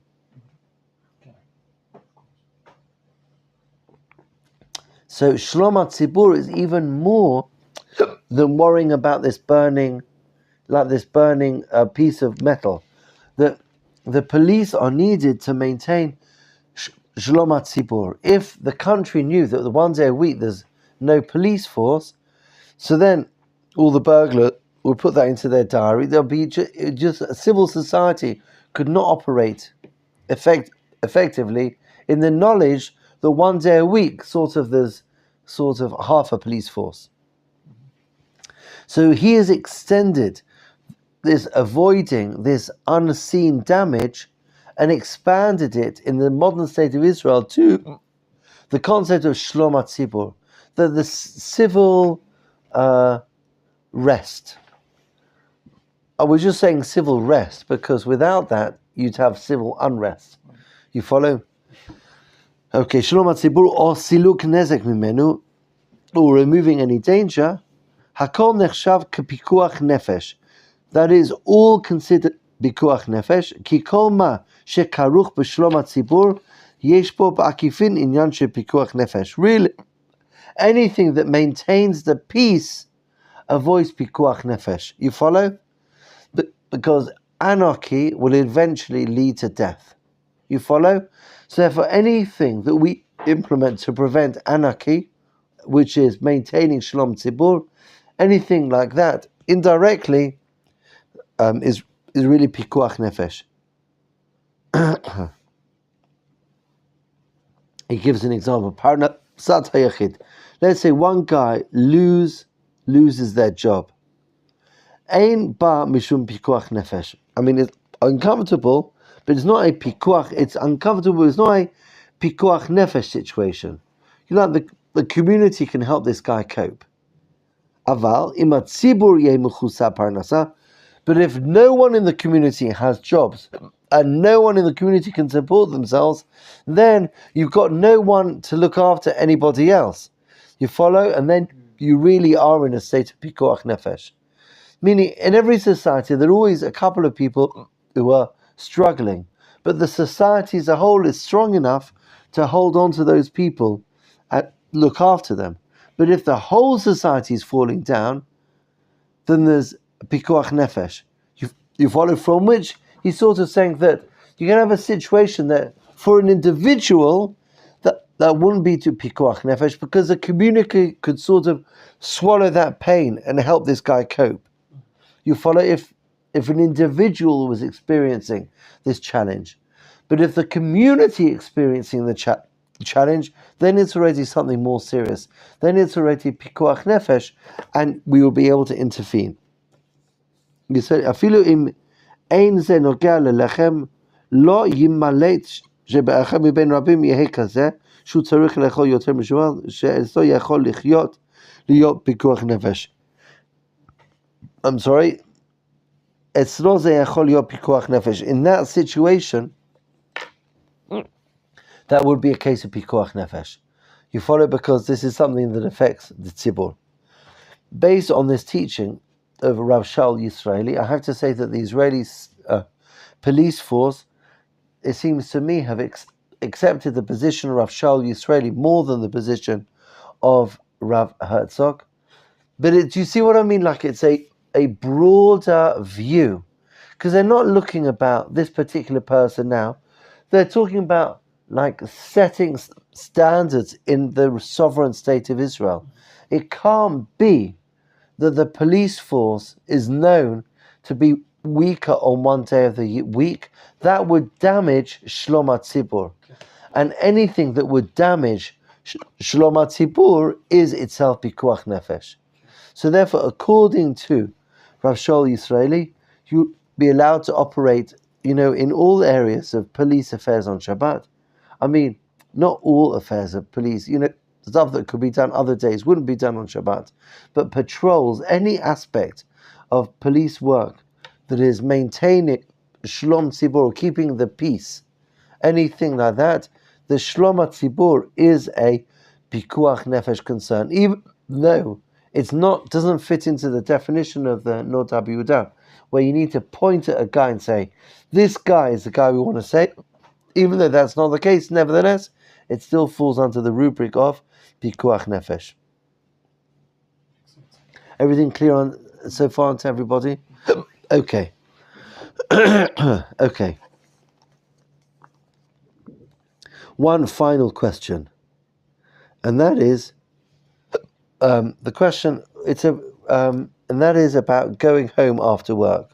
So Shlom HaTzibur is even more than worrying about this burning piece of metal. The police are needed to maintain Shlom HaTzibur. If the country knew that the one day a week there's no police force, so then all the burglars would put that into their diary. There'll be just a civil society could not operate effectively in the knowledge that one day a week, there's sort of half a police force. So he has extended this avoiding this unseen damage and expanded it in the modern state of Israel to the concept of Shlom HaTzibur, the civil rest. I was just saying civil rest because without that you'd have civil unrest. You follow? Okay, Shlom HaTzibur or Siluk Nezek Mimenu, or removing any danger. Hakol Nechshav Kepikuach Nefesh. That is all considered Pikuach Nefesh. Ki kol ma shekaruch b'Shlom HaTzibur yesh bo ba'akifin inyan she Pikuach Nefesh. Really, anything that maintains the peace avoids Pikuach Nefesh. You follow? Because anarchy will eventually lead to death. You follow? So therefore, anything that we implement to prevent anarchy, which is maintaining Shalom Tzibur, anything like that, indirectly, is really Pikuach Nefesh. He gives an example. Let's say one guy loses their job. Ein ba mishum pikuach nefesh. I mean, it's uncomfortable, but it's not a pikuach. It's uncomfortable. It's not a pikuach nefesh situation. You know, the community can help this guy cope. Aval imat tzibur yeh mechusa parnasa. But if no one in the community has jobs and no one in the community can support themselves, then you've got no one to look after anybody else. You follow, and then you really are in a state of pikuach nefesh. Meaning, in every society, there are always a couple of people who are struggling, but the society as a whole is strong enough to hold on to those people and look after them. But if the whole society is falling down, then there's pikuach nefesh. You follow, from which he's sort of saying that you can have a situation that for an individual that wouldn't be to pikuach nefesh because the community could sort of swallow that pain and help this guy cope. You follow, if an individual was experiencing this challenge, but if the community experiencing the challenge, then it's already something more serious. Then it's already pikuach nefesh, and we will be able to intervene. You said, "Afilu im ein ze nogea lelechem lo yimalet shebe'achem miben rabim yehe kazeh shu tzarich lechol yoter mishuval she'ezo yachol lichyot liyot pikuach nefesh." I'm sorry. In that situation, that would be a case of pikuach nefesh. You follow, because this is something that affects the tzibur. Based on this teaching of Rav Shaul Yisraeli, I have to say that the Israeli police force, it seems to me, have accepted the position of Rav Shaul Yisraeli more than the position of Rav Herzog. But do you see what I mean? Like, it's a broader view, because they're not looking about this particular person now. They're talking about like setting standards in the sovereign state of Israel. It can't be that the police force is known to be weaker on one day of the week. That would damage Shlom HaTzibur. And anything that would damage Shlom HaTzibur is itself pikuach nefesh. So therefore, according to Rav Shaul Yisraeli, you be allowed to operate, in all areas of police affairs on Shabbat. I mean, not all affairs of police, stuff that could be done other days wouldn't be done on Shabbat. But patrols, any aspect of police work that is maintaining Shlom Tzibur, keeping the peace, anything like that, the Shlom HaTzibur is a pikuach nefesh concern, even though it's doesn't fit into the definition of the Nod Yehuda, where you need to point at a guy and say, this guy is the guy we want to say. Even though that's not the case, nevertheless, it still falls under the rubric of pikuach nefesh. Everything clear on so far to everybody? Okay. Okay. One final question, and that is the question. And that is about going home after work.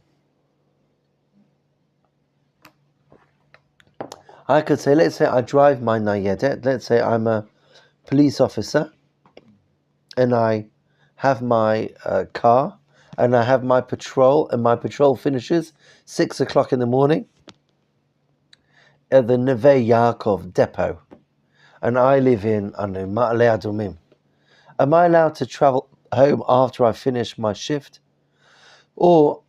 I could say, let's say I drive my nayedet. Let's say I'm a police officer, and I have my car, and I have my patrol, and my patrol finishes 6 o'clock in the morning at the Neve Yaakov depot, and I live in, I don't know, Ma'ale Adumim. Am I allowed to travel home after I finish my shift? Or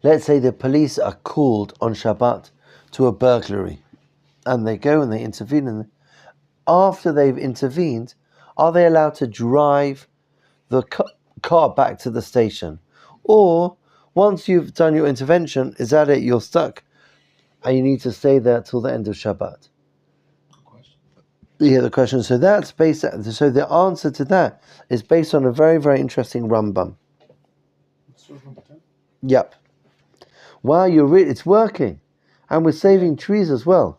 let's say the police are called on Shabbat to a burglary, and they go and they intervene, and after they've intervened, are they allowed to drive the car back to the station? Or once you've done your intervention, is that it? You're stuck, and you need to stay there till the end of Shabbat. Yeah, the question. So that's based. So the answer to that is based on a very, very interesting Rambam. Yep. Wow, it's working, and we're saving trees as well.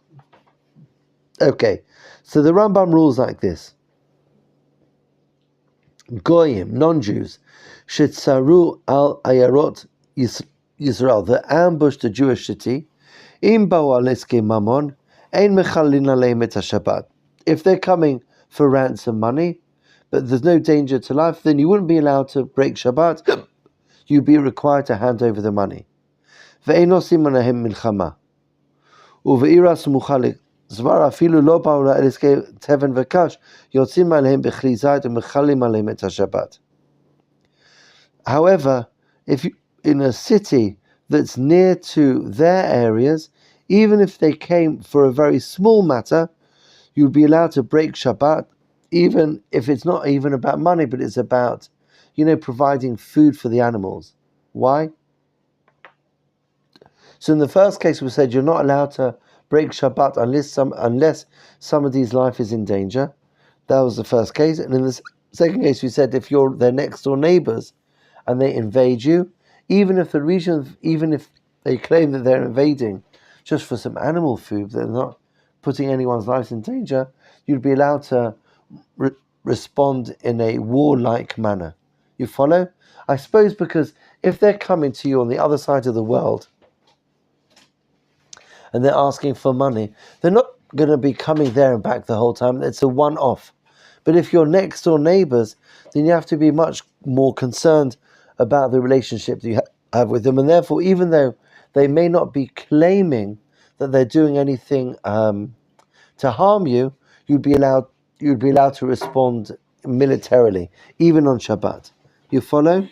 Okay, so the Rambam rules like this: Goyim, non-Jews, shetzaru al ayarot Yisrael, that ambushed the Jewish city, im ba'u al eske mamon, ein mechalin aleim et Shabbat. If they're coming for ransom money, but there's no danger to life, then you wouldn't be allowed to break Shabbat. You'd be required to hand over the money. Ve'ein osim alehem milchama, uve'ira smucha zvar afilu lo ba'u al eske teven v'kash, yotzim alehem b'chli zayit u'mechalim alehem et Shabbat. However, if you in a city that's near to their areas, even if they came for a very small matter, you'd be allowed to break Shabbat, even if it's not even about money, but it's about, providing food for the animals. Why? So in the first case, we said you're not allowed to break Shabbat unless somebody's life is in danger. That was the first case. And in the second case, we said if you're their next door neighbors and they invade you, even if they claim that they're invading just for some animal food, they're not putting anyone's lives in danger, you'd be allowed to respond in a warlike manner. You follow? I suppose because if they're coming to you on the other side of the world and they're asking for money, they're not going to be coming there and back the whole time. It's a one-off. But if you're next door neighbors, then you have to be much more concerned about the relationship that you have with them. And therefore, even though they may not be claiming that they're doing anything to harm you, you'd be allowed to respond militarily, even on Shabbat. You follow?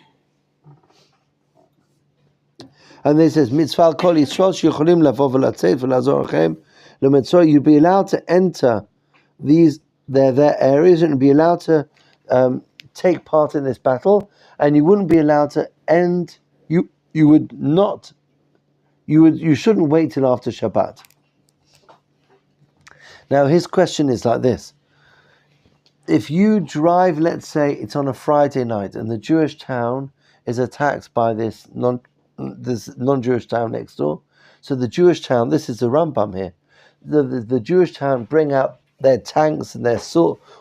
And then it says, Mitzvah kol Yisrael sheyocholim lavo v'latzeit v'lazor lachem l'metzora. You'd be allowed to enter their areas and be allowed to take part in this battle, and you wouldn't be allowed to end. You shouldn't wait till after Shabbat. Now his question is like this: if you drive, let's say it's on a Friday night, and the Jewish town is attacked by this non-Jewish town next door, so the Jewish town, this is the Rambam here, the Jewish town bring out their tanks and their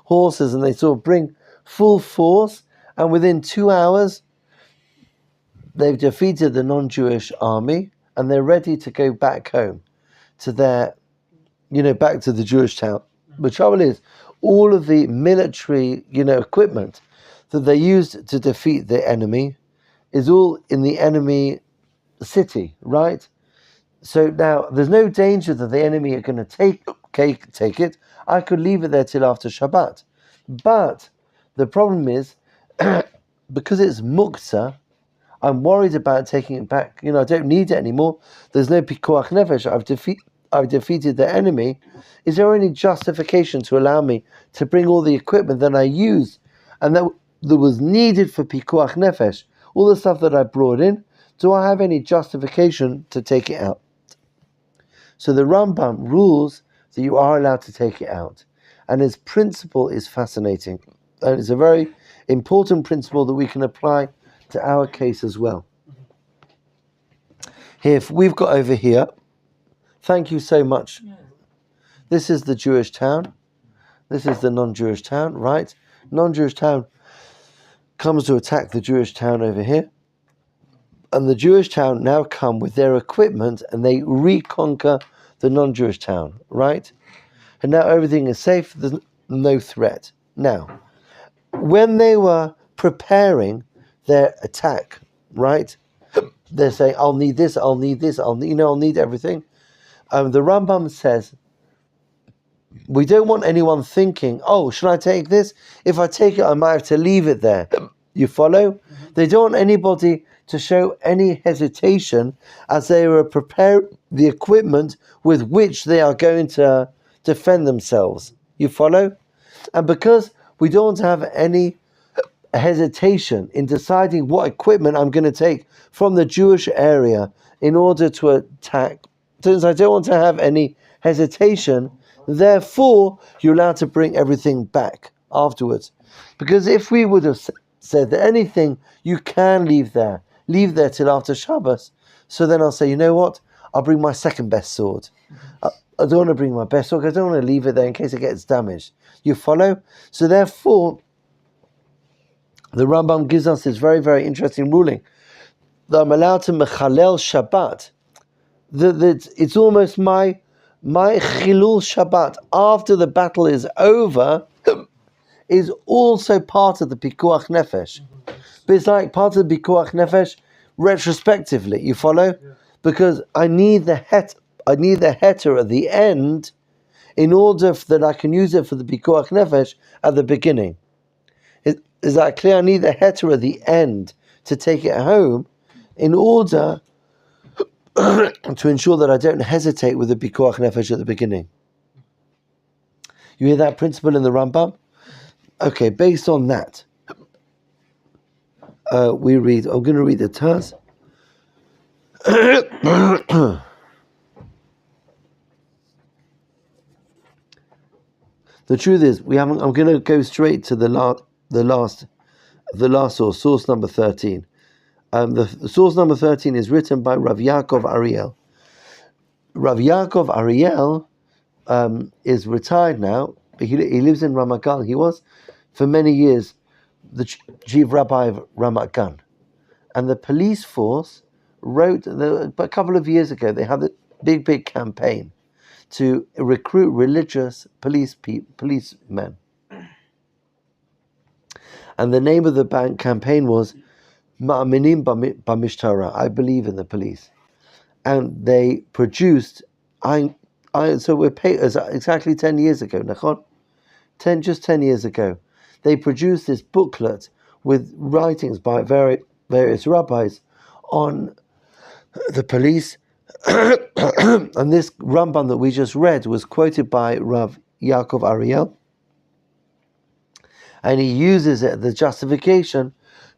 horses, and they sort of bring full force, and within 2 hours they've defeated the non-Jewish army, and they're ready to go back home to their, back to the Jewish town. The trouble is, all of the military, equipment that they used to defeat the enemy is all in the enemy city, right? So now there's no danger that the enemy are going to take it. I could leave it there till after Shabbat. But the problem is, because it's muktzah, I'm worried about taking it back. I don't need it anymore. There's no pikuach nefesh. I've defeated the enemy. Is there any justification to allow me to bring all the equipment that I used and that was needed for pikuach nefesh, all the stuff that I brought in? Do I have any justification to take it out? So the Rambam rules that you are allowed to take it out, and his principle is fascinating, and it's a very important principle that we can apply to our case as well. Here, we've got over here, thank you so much. This is the Jewish town. This is the non-Jewish town, right? Non-Jewish town comes to attack the Jewish town over here. and the Jewish town now come with their equipment and they reconquer the non-Jewish town, right? And now everything is safe, there's no threat. Now, when they were preparing their attack, right? They're saying, I'll need this, I'll need this, I'll need everything. The Rambam says, we don't want anyone thinking, oh, should I take this? If I take it, I might have to leave it there. You follow? Mm-hmm. They don't want anybody to show any hesitation as they were preparing the equipment with which they are going to defend themselves. You follow? And because we don't have any hesitation in deciding what equipment I'm going to take from the Jewish area in order to attack, since I don't want to have any hesitation, therefore you're allowed to bring everything back afterwards. Because if we would have said that anything you can leave there till after Shabbos, so then I'll say, you know what, I'll bring my second best sword. I don't want to bring my best sword because I don't want to leave it there in case it gets damaged. You follow? So therefore, the Rambam gives us this very, very interesting ruling that I'm allowed to mechalel Shabbat. That it's almost my chilul Shabbat after the battle is over is also part of the pikuach nefesh. But it's like part of the pikuach nefesh retrospectively. You follow? Yeah. Because I need the heter at the end in order that I can use it for the pikuach nefesh at the beginning. Is that clear? I need the heter at the end to take it home in order to ensure that I don't hesitate with the pikuach nefesh at the beginning. You hear that principle in the Rambam? Okay, based on that, I'm going to read the Taz. The truth is, I'm going to go straight to the last source number 13. The source number 13 is written by Rav Yaakov Ariel. Rav Yaakov Ariel is retired now. He lives in Ramat Gan. He was, for many years, the chief rabbi of Ramat Gan. And the police force wrote, a couple of years ago, they had a big campaign to recruit religious policemen. And the name of the campaign was Ma'aminim B'Mishtara, I believe in the police. And they produced, so we're paid exactly 10 years ago, Nachon? 10 years ago, they produced this booklet with writings by various rabbis on the police. And this Rambam that we just read was quoted by Rav Yaakov Ariel, and he uses it as the justification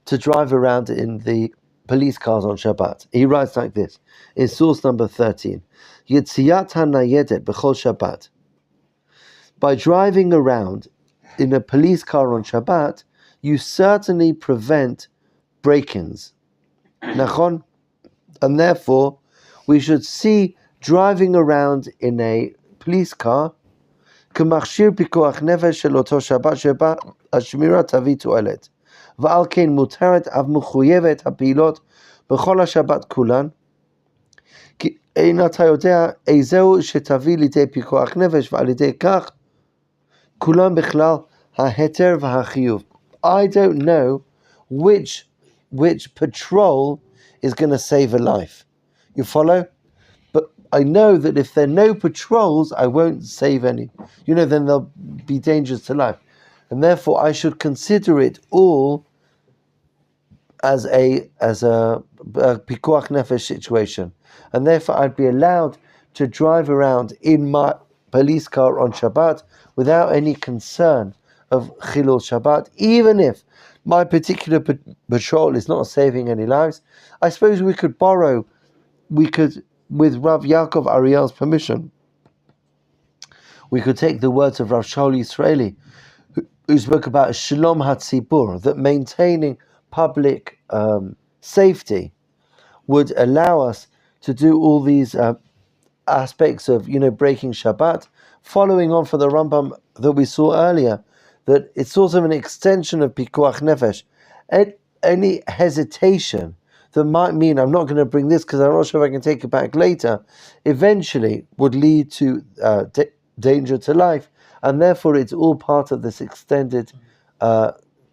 to drive around in the police cars on Shabbat. He writes like this in source number 13: Yitziyat hanayedet b'chol Shabbat. By driving around in a police car on Shabbat, you certainly prevent break-ins. Nachon? And therefore, we should see driving around in a police car כמכשיר פיקוח נפש של אותו שבת שבה השמירה תביא תועלת. ועל כן מותרת אף מחויבת הפעילות בכל השבת כולן, כי אין אתה יודע איזהו שתביא לידי פיקוח נפש, ועל ידי כך כולם בכלל ההיתר והחיוב. I don't know which patrol is going to save a life. You follow? But I know that if there are no patrols, I won't save any. Then they'll be dangerous to life. And therefore, I should consider it all as a pikuach nefesh situation. And therefore, I'd be allowed to drive around in my police car on Shabbat without any concern of chilul Shabbat, even if my particular patrol is not saving any lives. I suppose we could, with Rav Yaakov Ariel's permission, we could take the words of Rav Shaul Yisraeli, who spoke about Shalom HaTzibur, that maintaining public safety would allow us to do all these aspects of, breaking Shabbat, following on from the Rambam that we saw earlier, that it's sort of an extension of Pikuach Nefesh. Any hesitation that might mean I'm not going to bring this because I'm not sure if I can take it back later, eventually would lead to danger to life, and therefore it's all part of this extended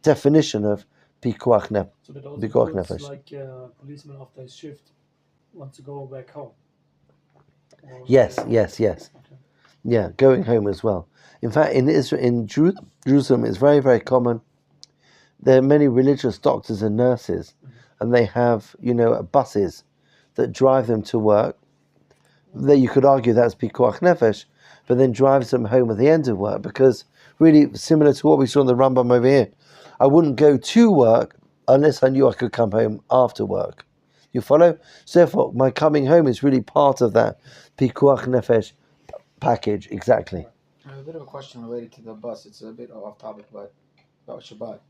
definition of pikuach nefesh. So that also Pikuach includes nefesh. like policeman after his shift wants to go back home. Or Yes. Okay. Yeah, going home as well. In fact, in Israel, in Jerusalem, it's very, very common. There are many religious doctors and nurses, and they have, buses that drive them to work. That you could argue that's pikuach nefesh, but then drives them home at the end of work, because really similar to what we saw in the Rambam over here, I wouldn't go to work unless I knew I could come home after work. You follow? So therefore, my coming home is really part of that pikuach nefesh package. Exactly. I have a bit of a question related to the bus. It's a bit off topic, but about Shabbat.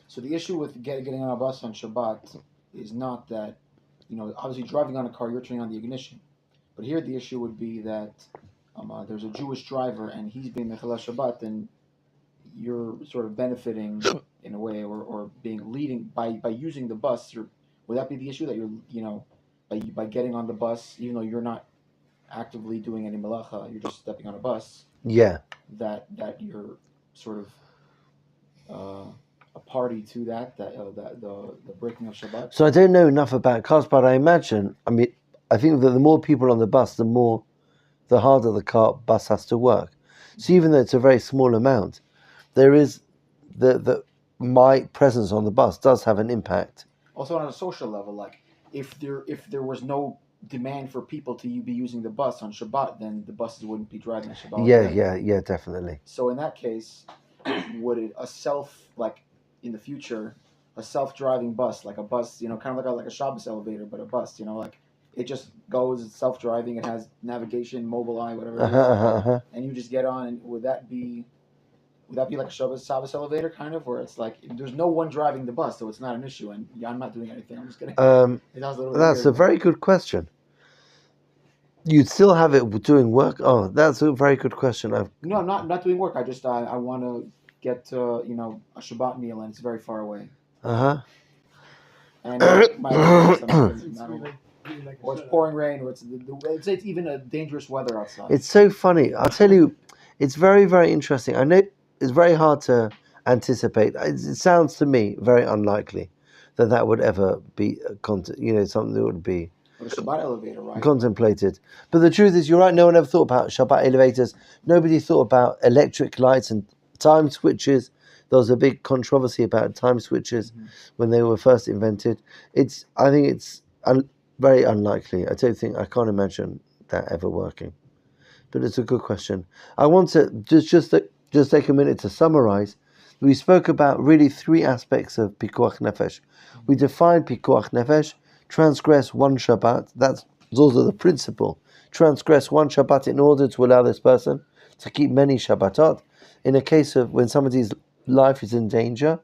So the issue with getting on a bus on Shabbat is not that, obviously driving on a car, you're turning on the ignition. But here the issue would be that there's a Jewish driver and he's being Mechalel Shabbat, and you're sort of benefiting in a way, or being leading by using the bus. Would that be the issue, that you're, by getting on the bus, even though you're not actively doing any malacha, you're just stepping on a bus? Yeah. That you're sort of a party to that the breaking of Shabbat. So I don't know enough about cars, but I think that the more people on the bus, the harder the bus has to work. So even though it's a very small amount, there is my presence on the bus does have an impact. Also on a social level, like if there was no demand for people to be using the bus on Shabbat, then the buses wouldn't be driving on Shabbat. Yeah, definitely. So in that case, would it in the future, a self-driving bus, like a bus, kind of like a Shabbos elevator, but a bus, like it just goes, it's self-driving, it has navigation, Mobileye, whatever it is, and you just get on, and would that be like a Shabbos elevator kind of, where it's like there's no one driving the bus, so it's not an issue, and I'm not doing anything, I'm just kidding. That's a very good question. You'd still have it doing work? Oh, that's a very good question. No, I'm not doing work. I want to get to, a Shabbat meal, and it's very far away. Uh-huh. And or it's pouring rain, or it's even a dangerous weather outside. It's so funny. I'll tell you, it's very, very interesting. I know it's very hard to anticipate. It sounds to me very unlikely that would ever be something that would be a Shabbat elevator, right? Contemplated. But the truth is, you're right, no one ever thought about Shabbat elevators. Nobody thought about electric lights and time switches. There was a big controversy about time switches when they were first invented. I think it's very unlikely. I can't imagine that ever working. But it's a good question. I want to just take a minute to summarize. We spoke about really three aspects of pikuach nefesh. We defined pikuach nefesh: transgress one Shabbat. That's also the principle. Transgress one Shabbat in order to allow this person to keep many Shabbatot. In a case of when somebody's life is in danger,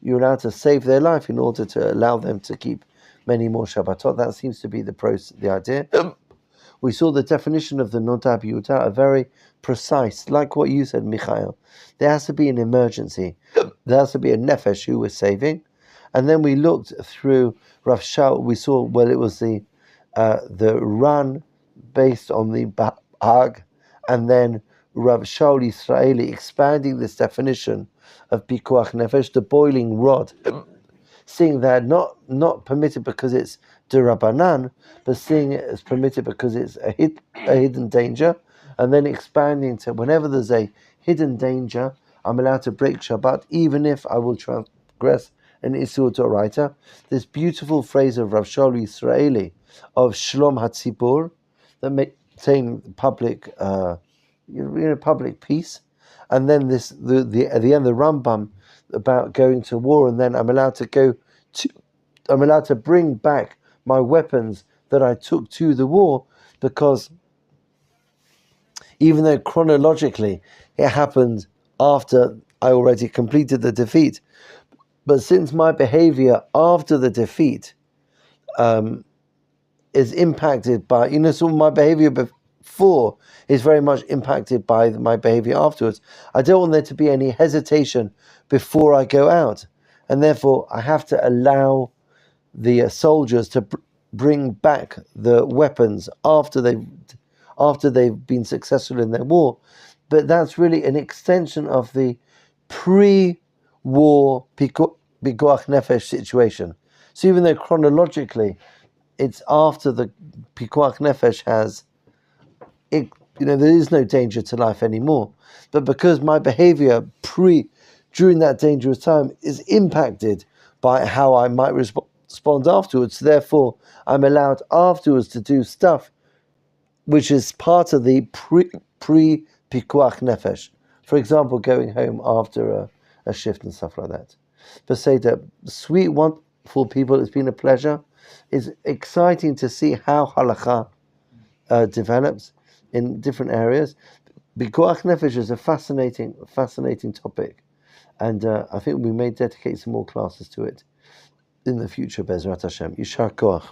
you're allowed to save their life in order to allow them to keep many more Shabbatot. That seems to be the idea. We saw the definition of the Nodab Yudah, a very precise, like what you said, Michael. There has to be an emergency. There has to be a nefesh who we're saving. And then we looked through Rav Shaul. We saw, it was the run based on the Bahag, and then Rav Shaul Israeli expanding this definition of pikuach nefesh, the boiling rod, seeing that not permitted because it's d'Rabbanan, but seeing it as permitted because it's a hidden danger, and then expanding to whenever there's a hidden danger, I'm allowed to break Shabbat, even if I will transgress an Isur D'Oraita. This beautiful phrase of Rav Shaul Israeli of Shlom HaTzibur, that maintain public public peace, and then at the end the Rambam about going to war, and then I'm allowed to bring back my weapons that I took to the war, because even though chronologically it happened after I already completed the defeat, but since my behavior after the defeat is impacted by, so my behavior before is very much impacted by my behavior afterwards. I don't want there to be any hesitation before I go out, and therefore I have to allow the soldiers to bring back the weapons after they've been successful in their war, but that's really an extension of the pre-war pikuach nefesh situation. So even though chronologically it's after the pikuach nefesh has, there is no danger to life anymore, but because my behavior during that dangerous time is impacted by how I might respond afterwards, therefore I'm allowed afterwards to do stuff which is part of the pre-pikuach nefesh. For example, going home after a shift and stuff like that. But say that sweet, wonderful people, it's been a pleasure. It's exciting to see how halakha develops in different areas. Pikuach nefesh is a fascinating topic, and I think we may dedicate some more classes to it in the future. Bezrat Hashem. Yishar koach.